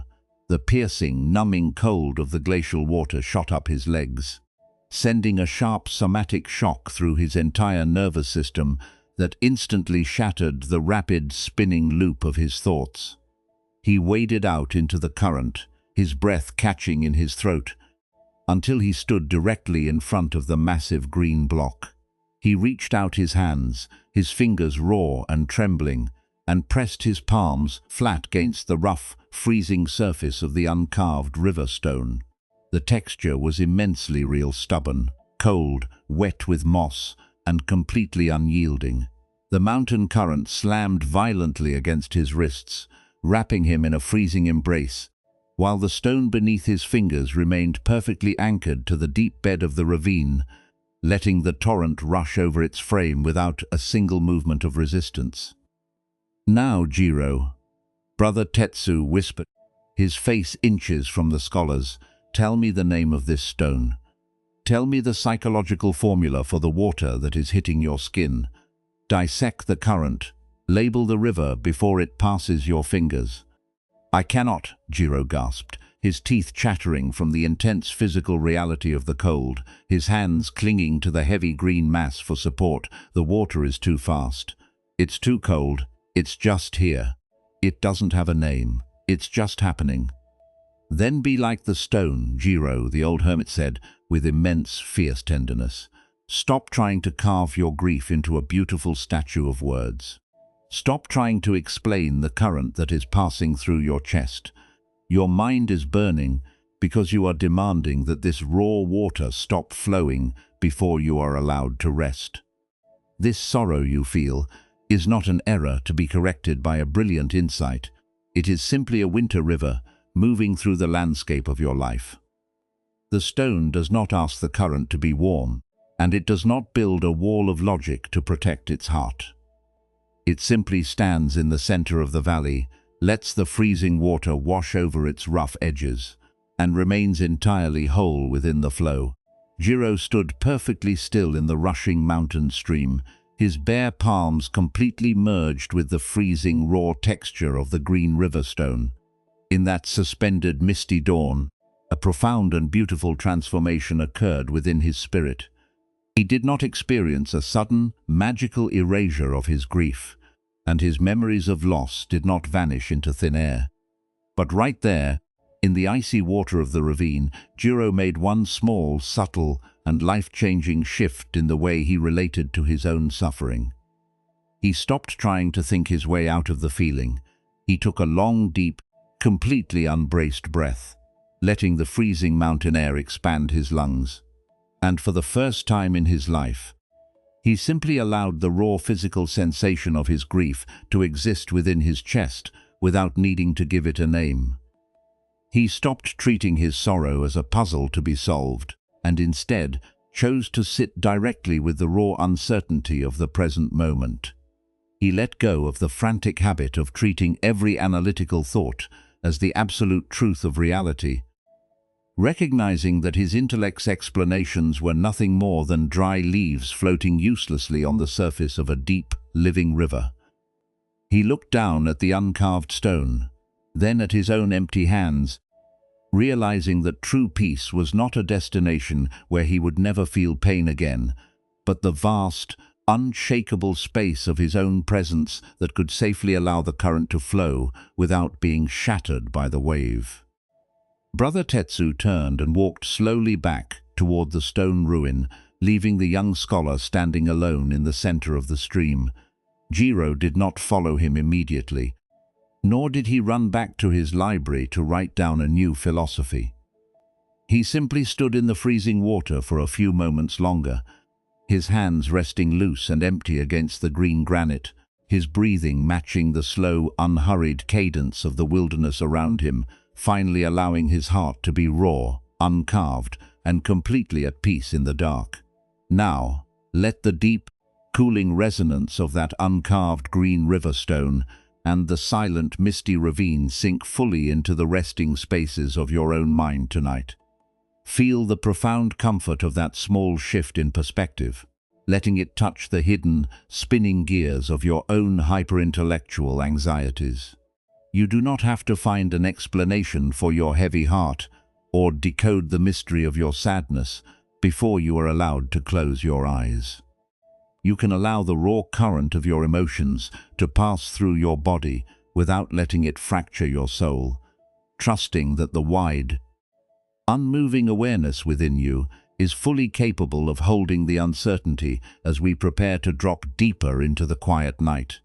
the piercing, numbing cold of the glacial water shot up his legs, sending a sharp somatic shock through his entire nervous system that instantly shattered the rapid, spinning loop of his thoughts. He waded out into the current, his breath catching in his throat, until he stood directly in front of the massive green block. He reached out his hands, his fingers raw and trembling, and pressed his palms flat against the rough, freezing surface of the uncarved river stone. The texture was immensely real, stubborn, cold, wet with moss, and completely unyielding. The mountain current slammed violently against his wrists, wrapping him in a freezing embrace, while the stone beneath his fingers remained perfectly anchored to the deep bed of the ravine, letting the torrent rush over its frame without a single movement of resistance. "Now, Jiro," Brother Tetsu whispered, his face inches from the scholar's, "tell me the name of this stone. Tell me the psychological formula for the water that is hitting your skin. Dissect the current, label the river before it passes your fingers." "I cannot," Jiro gasped, his teeth chattering from the intense physical reality of the cold, his hands clinging to the heavy green mass for support. "The water is too fast. It's too cold. It's just here. It doesn't have a name. It's just happening." "Then be like the stone, Jiro," the old hermit said, with immense, fierce tenderness. "Stop trying to carve your grief into a beautiful statue of words. Stop trying to explain the current that is passing through your chest. Your mind is burning because you are demanding that this raw water stop flowing before you are allowed to rest. This sorrow you feel is not an error to be corrected by a brilliant insight. It is simply a winter river moving through the landscape of your life. The stone does not ask the current to be warm, and it does not build a wall of logic to protect its heart. It simply stands in the center of the valley, lets the freezing water wash over its rough edges, and remains entirely whole within the flow." Jiro stood perfectly still in the rushing mountain stream, his bare palms completely merged with the freezing raw texture of the green river stone. In that suspended misty dawn, a profound and beautiful transformation occurred within his spirit. He did not experience a sudden, magical erasure of his grief, and his memories of loss did not vanish into thin air. But right there, in the icy water of the ravine, Jiro made one small, subtle, and life-changing shift in the way he related to his own suffering. He stopped trying to think his way out of the feeling. He took a long, deep, completely unbraced breath, letting the freezing mountain air expand his lungs. And for the first time in his life, he simply allowed the raw physical sensation of his grief to exist within his chest without needing to give it a name. He stopped treating his sorrow as a puzzle to be solved, and instead chose to sit directly with the raw uncertainty of the present moment. He let go of the frantic habit of treating every analytical thought as the absolute truth of reality, recognizing that his intellect's explanations were nothing more than dry leaves floating uselessly on the surface of a deep, living river. He looked down at the uncarved stone, then at his own empty hands, realizing that true peace was not a destination where he would never feel pain again, but the vast, unshakable space of his own presence that could safely allow the current to flow without being shattered by the wave. Brother Tetsu turned and walked slowly back toward the stone ruin, leaving the young scholar standing alone in the center of the stream. Jiro did not follow him immediately. Nor did he run back to his library to write down a new philosophy. He simply stood in the freezing water for a few moments longer, his hands resting loose and empty against the green granite, his breathing matching the slow, unhurried cadence of the wilderness around him, finally allowing his heart to be raw, uncarved, and completely at peace in the dark. Now, let the deep, cooling resonance of that uncarved green river stone and the silent, misty ravine sink fully into the resting spaces of your own mind tonight. Feel the profound comfort of that small shift in perspective, letting it touch the hidden, spinning gears of your own hyper-intellectual anxieties. You do not have to find an explanation for your heavy heart or decode the mystery of your sadness before you are allowed to close your eyes. You can allow the raw current of your emotions to pass through your body without letting it fracture your soul, trusting that the wide, unmoving awareness within you is fully capable of holding the uncertainty as we prepare to drop deeper into the quiet night.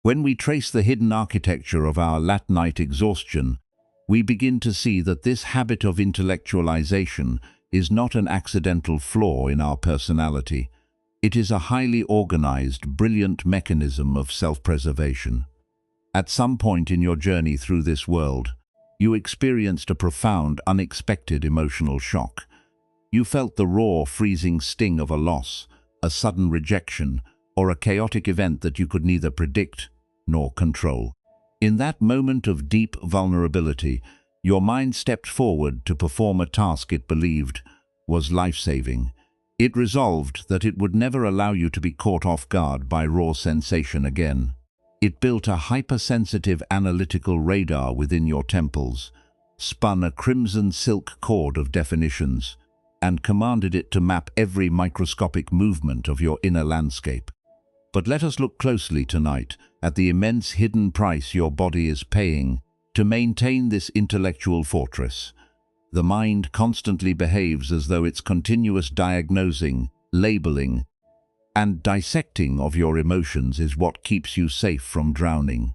When we trace the hidden architecture of our late night exhaustion, we begin to see that this habit of intellectualization is not an accidental flaw in our personality. It is a highly organized, brilliant mechanism of self-preservation. At some point in your journey through this world, you experienced a profound, unexpected emotional shock. You felt the raw, freezing sting of a loss, a sudden rejection, or a chaotic event that you could neither predict nor control. In that moment of deep vulnerability, your mind stepped forward to perform a task it believed was life-saving. It resolved that it would never allow you to be caught off guard by raw sensation again. It built a hypersensitive analytical radar within your temples, spun a crimson silk cord of definitions, and commanded it to map every microscopic movement of your inner landscape. But let us look closely tonight at the immense hidden price your body is paying to maintain this intellectual fortress. The mind constantly behaves as though its continuous diagnosing, labeling, and dissecting of your emotions is what keeps you safe from drowning.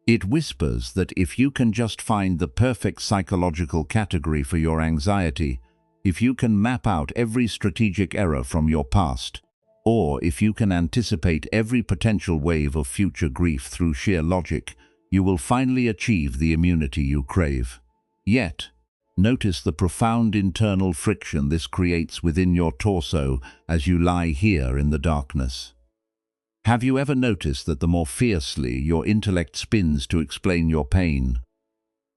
It whispers that if you can just find the perfect psychological category for your anxiety, if you can map out every strategic error from your past, or if you can anticipate every potential wave of future grief through sheer logic, you will finally achieve the immunity you crave. Yet, notice the profound internal friction this creates within your torso as you lie here in the darkness. Have you ever noticed that the more fiercely your intellect spins to explain your pain,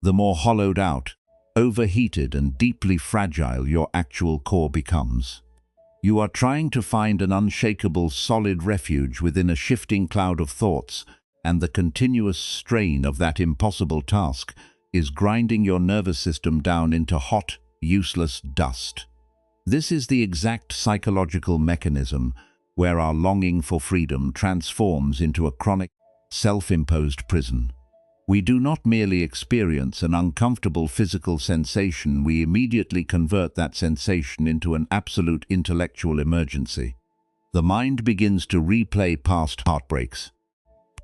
the more hollowed out, overheated and deeply fragile your actual core becomes? You are trying to find an unshakable, solid refuge within a shifting cloud of thoughts, and the continuous strain of that impossible task is grinding your nervous system down into hot, useless dust. This is the exact psychological mechanism where our longing for freedom transforms into a chronic, self-imposed prison. We do not merely experience an uncomfortable physical sensation, we immediately convert that sensation into an absolute intellectual emergency. The mind begins to replay past heartbreaks,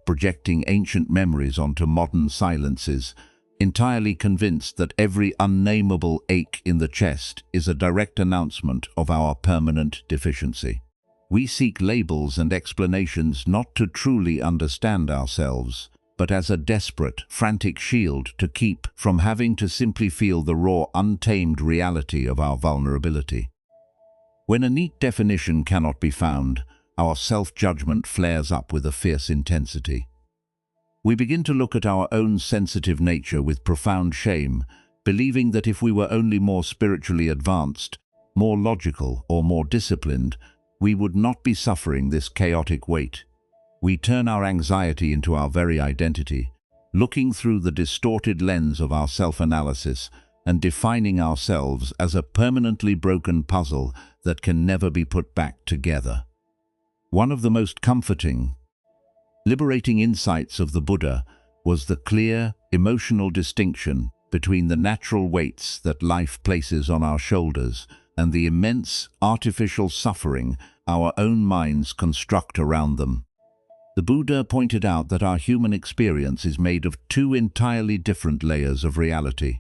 projecting ancient memories onto modern silences, entirely convinced that every unnameable ache in the chest is a direct announcement of our permanent deficiency. We seek labels and explanations not to truly understand ourselves, but as a desperate, frantic shield to keep from having to simply feel the raw, untamed reality of our vulnerability. When a neat definition cannot be found, our self-judgment flares up with a fierce intensity. We begin to look at our own sensitive nature with profound shame, believing that if we were only more spiritually advanced, more logical, or more disciplined, we would not be suffering this chaotic weight. We turn our anxiety into our very identity, looking through the distorted lens of our self-analysis and defining ourselves as a permanently broken puzzle that can never be put back together. One of the most comforting, liberating insights of the Buddha was the clear, emotional distinction between the natural weights that life places on our shoulders and the immense, artificial suffering our own minds construct around them. The Buddha pointed out that our human experience is made of two entirely different layers of reality.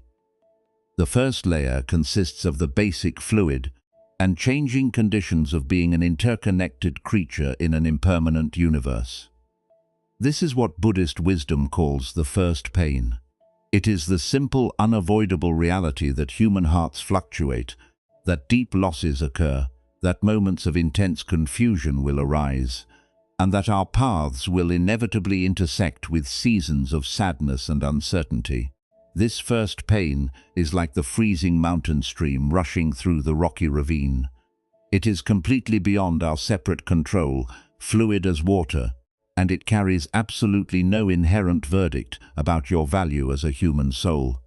The first layer consists of the basic fluid and changing conditions of being an interconnected creature in an impermanent universe. This is what Buddhist wisdom calls the first pain. It is the simple, unavoidable reality that human hearts fluctuate, that deep losses occur, that moments of intense confusion will arise, and that our paths will inevitably intersect with seasons of sadness and uncertainty. This first pain is like the freezing mountain stream rushing through the rocky ravine. It is completely beyond our separate control, fluid as water, and it carries absolutely no inherent verdict about your value as a human soul.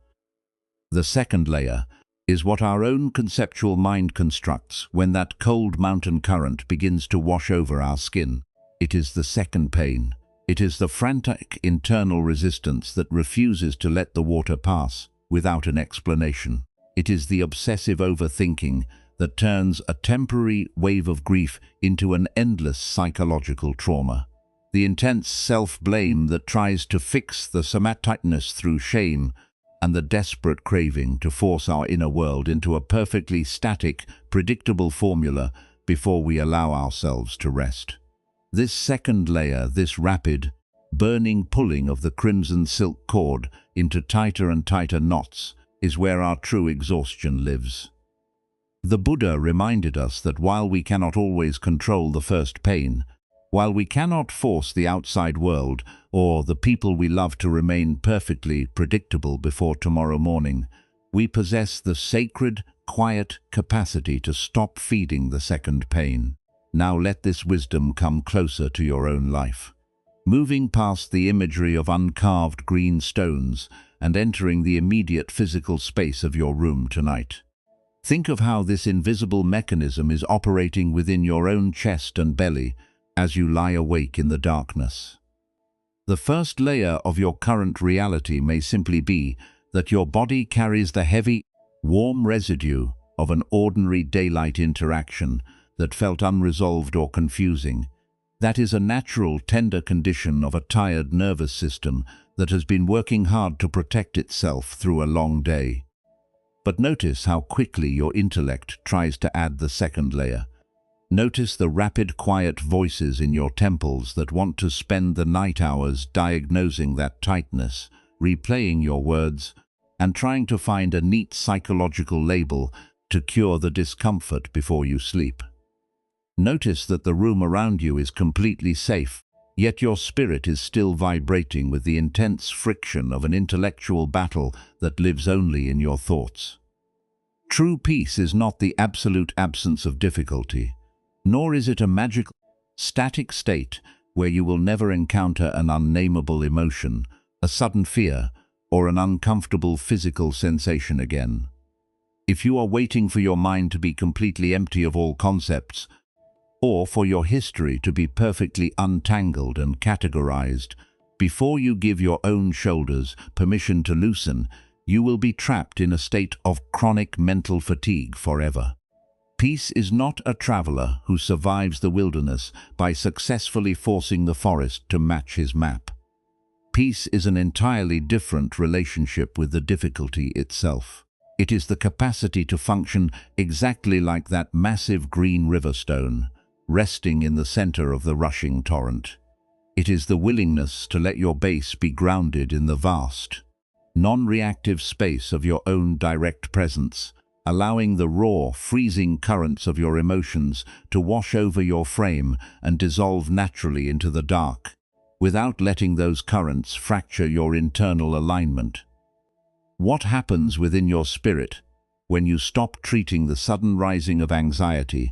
The second layer is what our own conceptual mind constructs when that cold mountain current begins to wash over our skin. It is the second pain. It is the frantic internal resistance that refuses to let the water pass without an explanation. It is the obsessive overthinking that turns a temporary wave of grief into an endless psychological trauma. The intense self-blame that tries to fix the somaticness through shame, and the desperate craving to force our inner world into a perfectly static, predictable formula before we allow ourselves to rest. This second layer, this rapid, burning pulling of the crimson silk cord into tighter and tighter knots, is where our true exhaustion lives. The Buddha reminded us that while we cannot always control the first pain, while we cannot force the outside world or the people we love to remain perfectly predictable before tomorrow morning, we possess the sacred, quiet capacity to stop feeding the second pain. Now let this wisdom come closer to your own life. Moving past the imagery of uncarved green stones and entering the immediate physical space of your room tonight. Think of how this invisible mechanism is operating within your own chest and belly as you lie awake in the darkness. The first layer of your current reality may simply be that your body carries the heavy, warm residue of an ordinary daylight interaction that felt unresolved or confusing. That is a natural, tender condition of a tired nervous system that has been working hard to protect itself through a long day. But notice how quickly your intellect tries to add the second layer. Notice the rapid, quiet voices in your temples that want to spend the night hours diagnosing that tightness, replaying your words, and trying to find a neat psychological label to cure the discomfort before you sleep. Notice that the room around you is completely safe, yet your spirit is still vibrating with the intense friction of an intellectual battle that lives only in your thoughts. True peace is not the absolute absence of difficulty, nor is it a magical, static state where you will never encounter an unnameable emotion, a sudden fear, or an uncomfortable physical sensation again. If you are waiting for your mind to be completely empty of all concepts, or for your history to be perfectly untangled and categorized, before you give your own shoulders permission to loosen, you will be trapped in a state of chronic mental fatigue forever. Peace is not a traveler who survives the wilderness by successfully forcing the forest to match his map. Peace is an entirely different relationship with the difficulty itself. It is the capacity to function exactly like that massive green river stone, resting in the center of the rushing torrent. It is the willingness to let your base be grounded in the vast, non-reactive space of your own direct presence, allowing the raw, freezing currents of your emotions to wash over your frame and dissolve naturally into the dark, without letting those currents fracture your internal alignment. What happens within your spirit when you stop treating the sudden rising of anxiety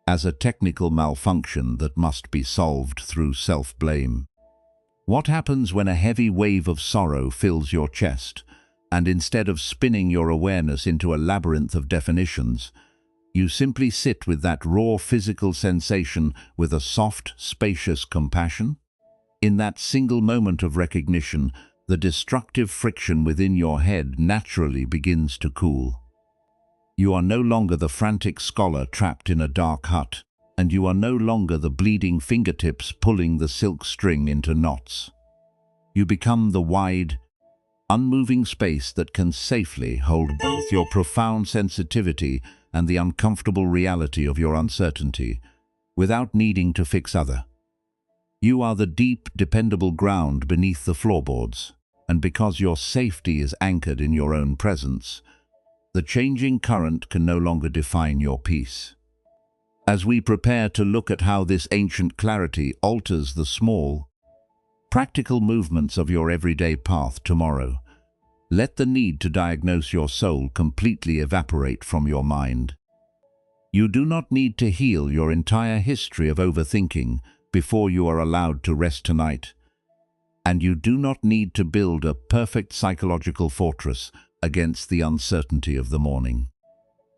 as a technical malfunction that must be solved through self-blame? What happens when a heavy wave of sorrow fills your chest, and instead of spinning your awareness into a labyrinth of definitions, you simply sit with that raw physical sensation with a soft, spacious compassion? In that single moment of recognition, the destructive friction within your head naturally begins to cool. You are no longer the frantic scholar trapped in a dark hut. and you are no longer the bleeding fingertips pulling the silk string into knots. You become the wide, unmoving space that can safely hold both your profound sensitivity and the uncomfortable reality of your uncertainty, without needing to fix other. You are the deep, dependable ground beneath the floorboards, and because your safety is anchored in your own presence, the changing current can no longer define your peace. As we prepare to look at how this ancient clarity alters the small, practical movements of your everyday path tomorrow, let the need to diagnose your soul completely evaporate from your mind. You do not need to heal your entire history of overthinking before you are allowed to rest tonight. And you do not need to build a perfect psychological fortress against the uncertainty of the morning.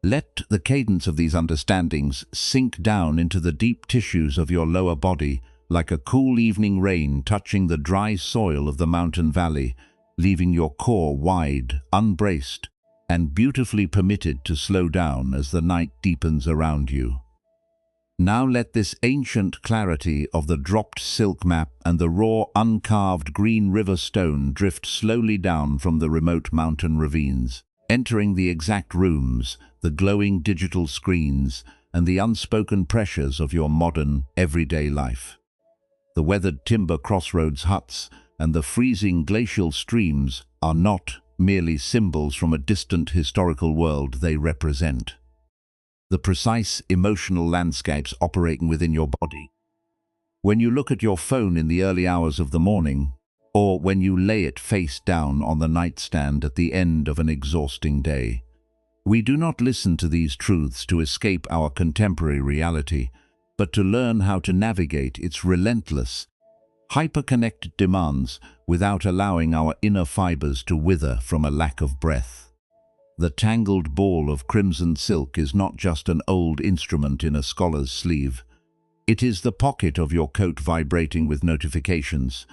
Let the cadence of these understandings sink down into the deep tissues of your lower body like a cool evening rain touching the dry soil of the mountain valley, leaving your core wide, unbraced, and beautifully permitted to slow down as the night deepens around you. Now let this ancient clarity of the dropped silk map and the raw, uncarved green river stone drift slowly down from the remote mountain ravines, entering the exact rooms, the glowing digital screens, and the unspoken pressures of your modern, everyday life. The weathered timber crossroads huts and the freezing glacial streams are not merely symbols from a distant historical world. They represent the precise emotional landscapes operating within your body. When you look at your phone in the early hours of the morning, or when you lay it face down on the nightstand at the end of an exhausting day, we do not listen to these truths to escape our contemporary reality, but to learn how to navigate its relentless, hyper-connected demands without allowing our inner fibers to wither from a lack of breath. The tangled ball of crimson silk is not just an old instrument in a scholar's sleeve. It is the pocket of your coat vibrating with notifications.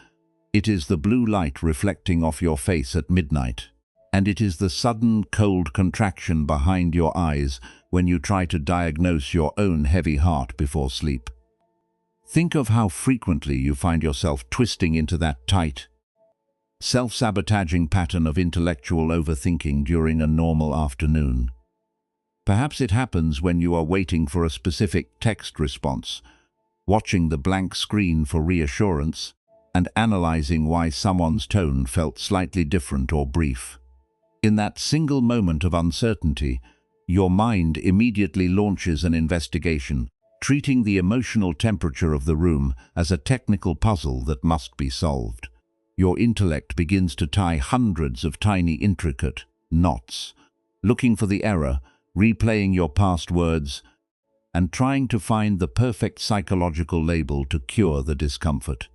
It is the blue light reflecting off your face at midnight. And it is the sudden cold contraction behind your eyes when you try to diagnose your own heavy heart before sleep. Think of how frequently you find yourself twisting into that tight, self-sabotaging pattern of intellectual overthinking during a normal afternoon. Perhaps it happens when you are waiting for a specific text response, watching the blank screen for reassurance, and analyzing why someone's tone felt slightly different or brief. In that single moment of uncertainty, your mind immediately launches an investigation, treating the emotional temperature of the room as a technical puzzle that must be solved. Your intellect begins to tie hundreds of tiny intricate knots, looking for the error, replaying your past words, and trying to find the perfect psychological label to cure the discomfort.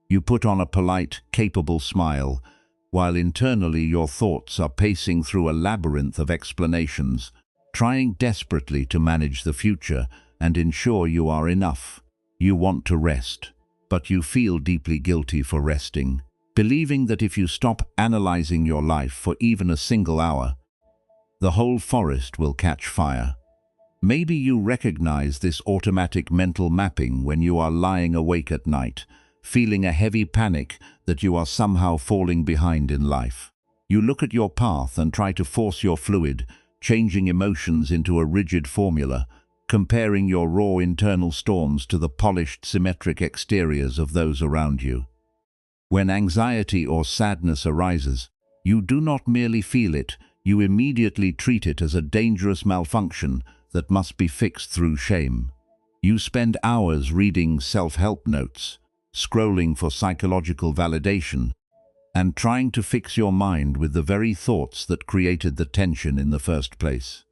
You put on a polite, capable smile, while internally your thoughts are pacing through a labyrinth of explanations, trying desperately to manage the future and ensure you are enough. You want to rest, but you feel deeply guilty for resting, believing that if you stop analyzing your life for even a single hour, the whole forest will catch fire. Maybe you recognize this automatic mental mapping when you are lying awake at night, feeling a heavy panic that you are somehow falling behind in life. You look at your path and try to force your fluid, changing emotions into a rigid formula, comparing your raw internal storms to the polished, symmetric exteriors of those around you. When anxiety or sadness arises, you do not merely feel it, you immediately treat it as a dangerous malfunction that must be fixed through shame. You spend hours reading self-help notes, scrolling for psychological validation, and trying to fix your mind with the very thoughts that created the tension in the first place.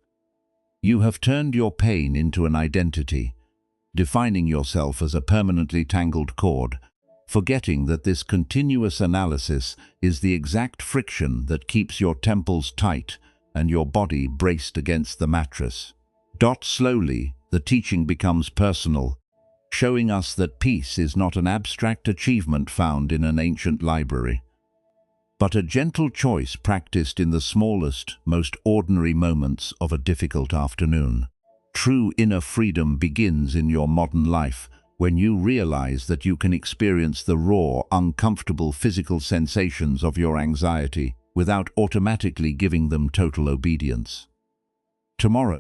You have turned your pain into an identity, defining yourself as a permanently tangled cord, forgetting that this continuous analysis is the exact friction that keeps your temples tight and your body braced against the mattress. Slowly, the teaching becomes personal, showing us that peace is not an abstract achievement found in an ancient library, but a gentle choice practiced in the smallest, most ordinary moments of a difficult afternoon. True inner freedom begins in your modern life when you realize that you can experience the raw, uncomfortable physical sensations of your anxiety without automatically giving them total obedience. Tomorrow,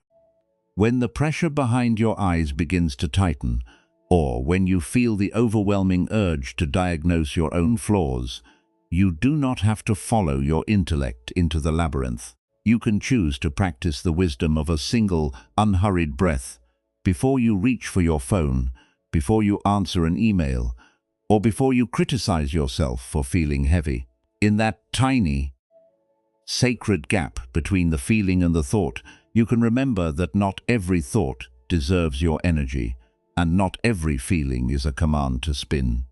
when the pressure behind your eyes begins to tighten, or when you feel the overwhelming urge to diagnose your own flaws, you do not have to follow your intellect into the labyrinth. You can choose to practice the wisdom of a single, unhurried breath before you reach for your phone, before you answer an email, or before you criticize yourself for feeling heavy. In that tiny, sacred gap between the feeling and the thought, you can remember that not every thought deserves your energy, and not every feeling is a command to spin.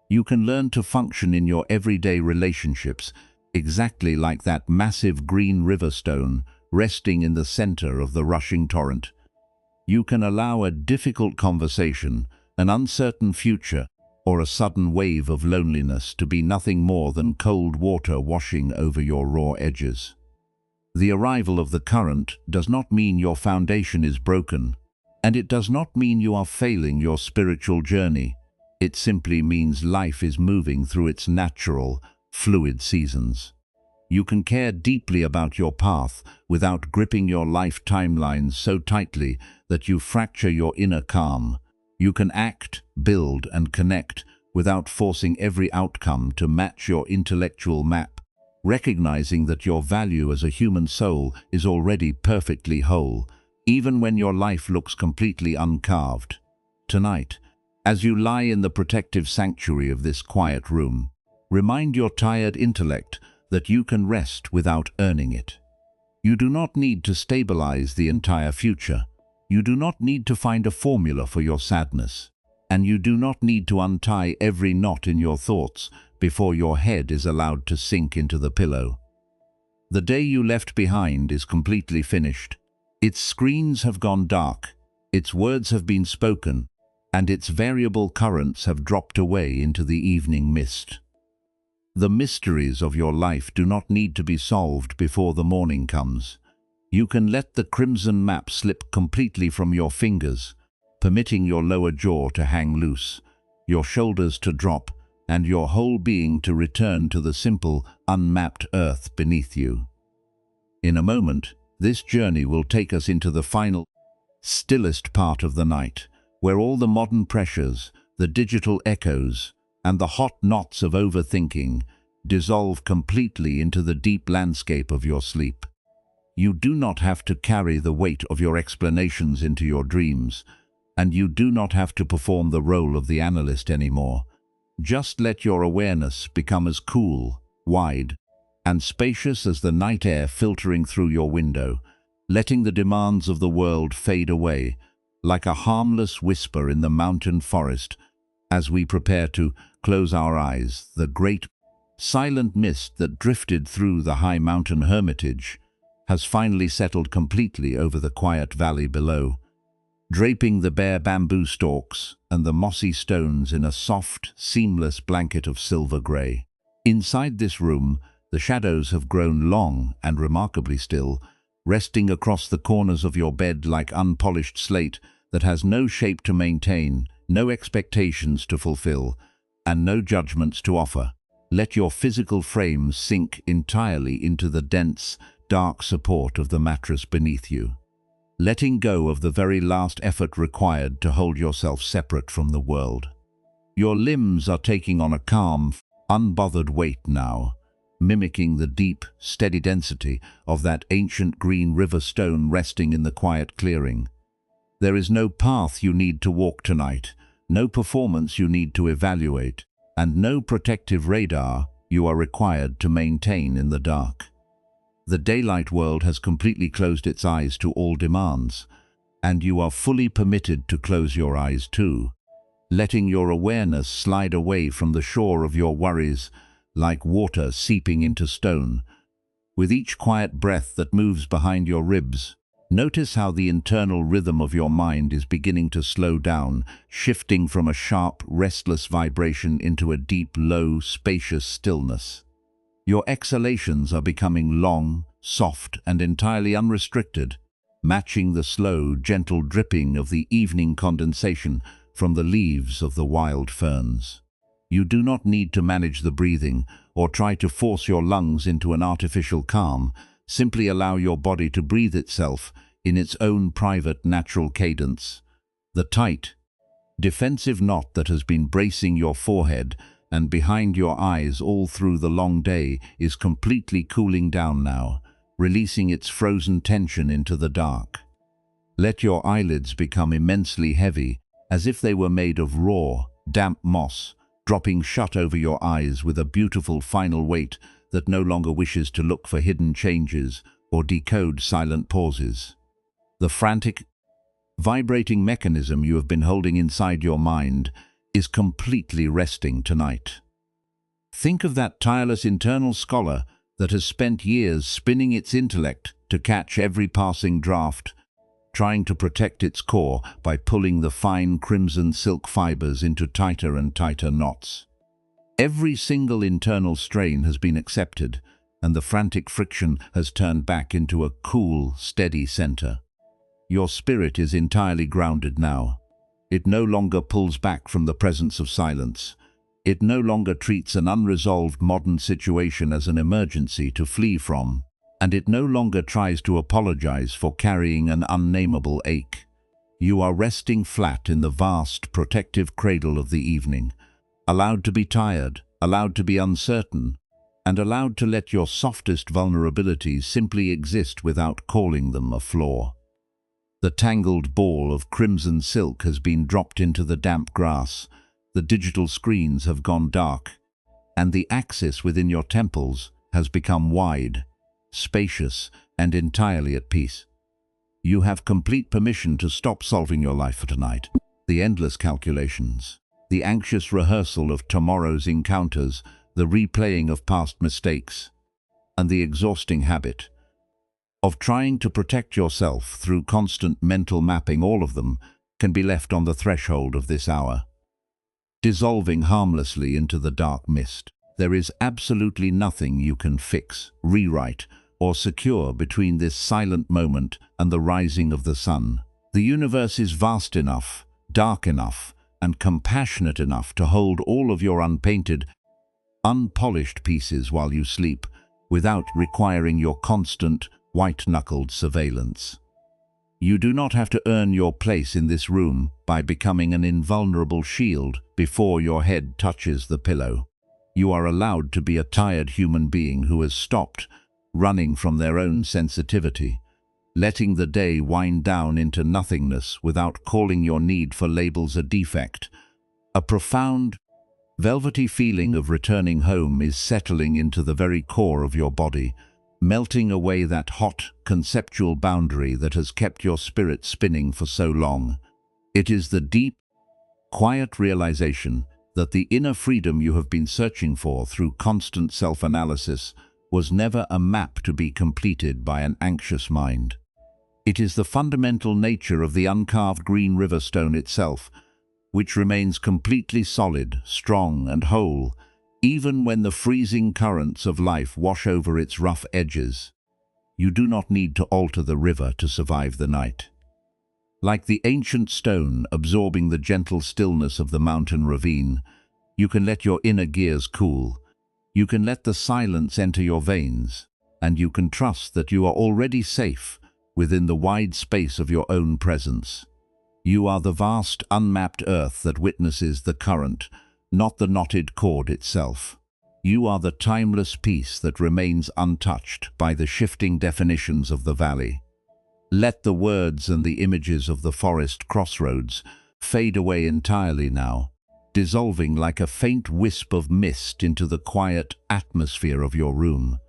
You can learn to function in your everyday relationships exactly like that massive green river stone resting in the center of the rushing torrent. You can allow a difficult conversation, an uncertain future, or a sudden wave of loneliness to be nothing more than cold water washing over your raw edges. The arrival of the current does not mean your foundation is broken, and it does not mean you are failing your spiritual journey. It simply means life is moving through its natural, fluid seasons. You can care deeply about your path without gripping your life timelines so tightly that you fracture your inner calm. You can act, build, and connect without forcing every outcome to match your intellectual map, recognizing that your value as a human soul is already perfectly whole, even when your life looks completely uncarved. Tonight, as you lie in the protective sanctuary of this quiet room, remind your tired intellect that you can rest without earning it. You do not need to stabilize the entire future. You do not need to find a formula for your sadness. And you do not need to untie every knot in your thoughts before your head is allowed to sink into the pillow. The day you left behind is completely finished. Its screens have gone dark, its words have been spoken, and its variable currents have dropped away into the evening mist. The mysteries of your life do not need to be solved before the morning comes. You can let the crimson map slip completely from your fingers, permitting your lower jaw to hang loose, your shoulders to drop, and your whole being to return to the simple, unmapped earth beneath you. In a moment, this journey will take us into the final, stillest part of the night, where all the modern pressures, the digital echoes, and the hot knots of overthinking dissolve completely into the deep landscape of your sleep. You do not have to carry the weight of your explanations into your dreams, and you do not have to perform the role of the analyst anymore. Just let your awareness become as cool, wide, and spacious as the night air filtering through your window, letting the demands of the world fade away, like a harmless whisper in the mountain forest. As we prepare to close our eyes, the great, silent mist that drifted through the high mountain hermitage has finally settled completely over the quiet valley below, draping the bare bamboo stalks and the mossy stones in a soft, seamless blanket of silver grey. Inside this room, the shadows have grown long and remarkably still, resting across the corners of your bed like unpolished slate that has no shape to maintain, no expectations to fulfill, and no judgments to offer. Let your physical frame sink entirely into the dense, dark support of the mattress beneath you, letting go of the very last effort required to hold yourself separate from the world. Your limbs are taking on a calm, unbothered weight now, mimicking the deep, steady density of that ancient green river stone resting in the quiet clearing. There is no path you need to walk tonight, no performance you need to evaluate, and no protective radar you are required to maintain in the dark. The daylight world has completely closed its eyes to all demands, and you are fully permitted to close your eyes too, letting your awareness slide away from the shore of your worries like water seeping into stone. With each quiet breath that moves behind your ribs, notice how the internal rhythm of your mind is beginning to slow down, shifting from a sharp, restless vibration into a deep, low, spacious stillness. Your exhalations are becoming long, soft, and entirely unrestricted, matching the slow, gentle dripping of the evening condensation from the leaves of the wild ferns. You do not need to manage the breathing or try to force your lungs into an artificial calm. Simply allow your body to breathe itself in its own private, natural cadence. The tight, defensive knot that has been bracing your forehead and behind your eyes all through the long day is completely cooling down now, releasing its frozen tension into the dark. Let your eyelids become immensely heavy, as if they were made of raw, damp moss, dropping shut over your eyes with a beautiful final weight that no longer wishes to look for hidden changes or decode silent pauses. The frantic, vibrating mechanism you have been holding inside your mind is completely resting tonight. Think of that tireless internal scholar that has spent years spinning its intellect to catch every passing draft, trying to protect its core by pulling the fine crimson silk fibers into tighter and tighter knots. Every single internal strain has been accepted, and the frantic friction has turned back into a cool, steady center. Your spirit is entirely grounded now. It no longer pulls back from the presence of silence. It no longer treats an unresolved modern situation as an emergency to flee from, and it no longer tries to apologize for carrying an unnameable ache. You are resting flat in the vast, protective cradle of the evening, allowed to be tired, allowed to be uncertain, and allowed to let your softest vulnerabilities simply exist without calling them a flaw. The tangled ball of crimson silk has been dropped into the damp grass, the digital screens have gone dark, and the axis within your temples has become wide, spacious, and entirely at peace. You have complete permission to stop solving your life for tonight. The endless calculations, the anxious rehearsal of tomorrow's encounters, the replaying of past mistakes, and the exhausting habit of trying to protect yourself through constant mental mapping, all of them can be left on the threshold of this hour, dissolving harmlessly into the dark mist. There is absolutely nothing you can fix, rewrite, or secure between this silent moment and the rising of the sun. The universe is vast enough, dark enough, and compassionate enough to hold all of your unpainted, unpolished pieces while you sleep, without requiring your constant, white-knuckled surveillance. You do not have to earn your place in this room by becoming an invulnerable shield before your head touches the pillow. You are allowed to be a tired human being who has stopped running from their own sensitivity, letting the day wind down into nothingness without calling your need for labels a defect. A profound, velvety feeling of returning home is settling into the very core of your body, melting away that hot, conceptual boundary that has kept your spirit spinning for so long. It is the deep, quiet realization that the inner freedom you have been searching for through constant self-analysis was never a map to be completed by an anxious mind. It is the fundamental nature of the uncarved green river stone itself, which remains completely solid, strong, and whole, even when the freezing currents of life wash over its rough edges. You do not need to alter the river to survive the night. Like the ancient stone absorbing the gentle stillness of the mountain ravine, you can let your inner gears cool. You can let the silence enter your veins, and you can trust that you are already safe within the wide space of your own presence. You are the vast, unmapped earth that witnesses the current, not the knotted cord itself. You are the timeless peace that remains untouched by the shifting definitions of the valley. Let the words and the images of the forest crossroads fade away entirely now, dissolving like a faint wisp of mist into the quiet atmosphere of your room.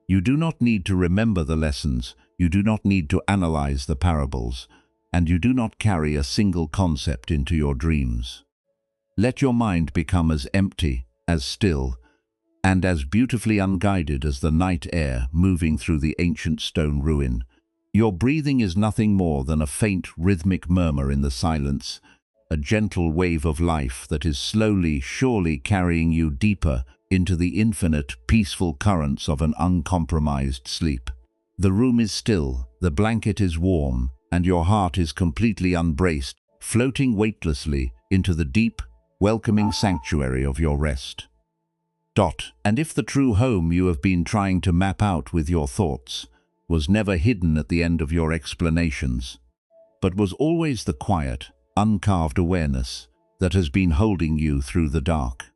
You do not need to remember the lessons, you do not need to analyze the parables, and you do not carry a single concept into your dreams. Let your mind become as empty, as still, and as beautifully unguided as the night air moving through the ancient stone ruin. Your breathing is nothing more than a faint rhythmic murmur in the silence, a gentle wave of life that is slowly, surely carrying you deeper into the infinite, peaceful currents of an uncompromised sleep. The room is still, the blanket is warm, and your heart is completely unbraced, floating weightlessly into the deep, welcoming sanctuary of your rest. And if the true home you have been trying to map out with your thoughts was never hidden at the end of your explanations, but was always the quiet, uncarved awareness that has been holding you through the dark.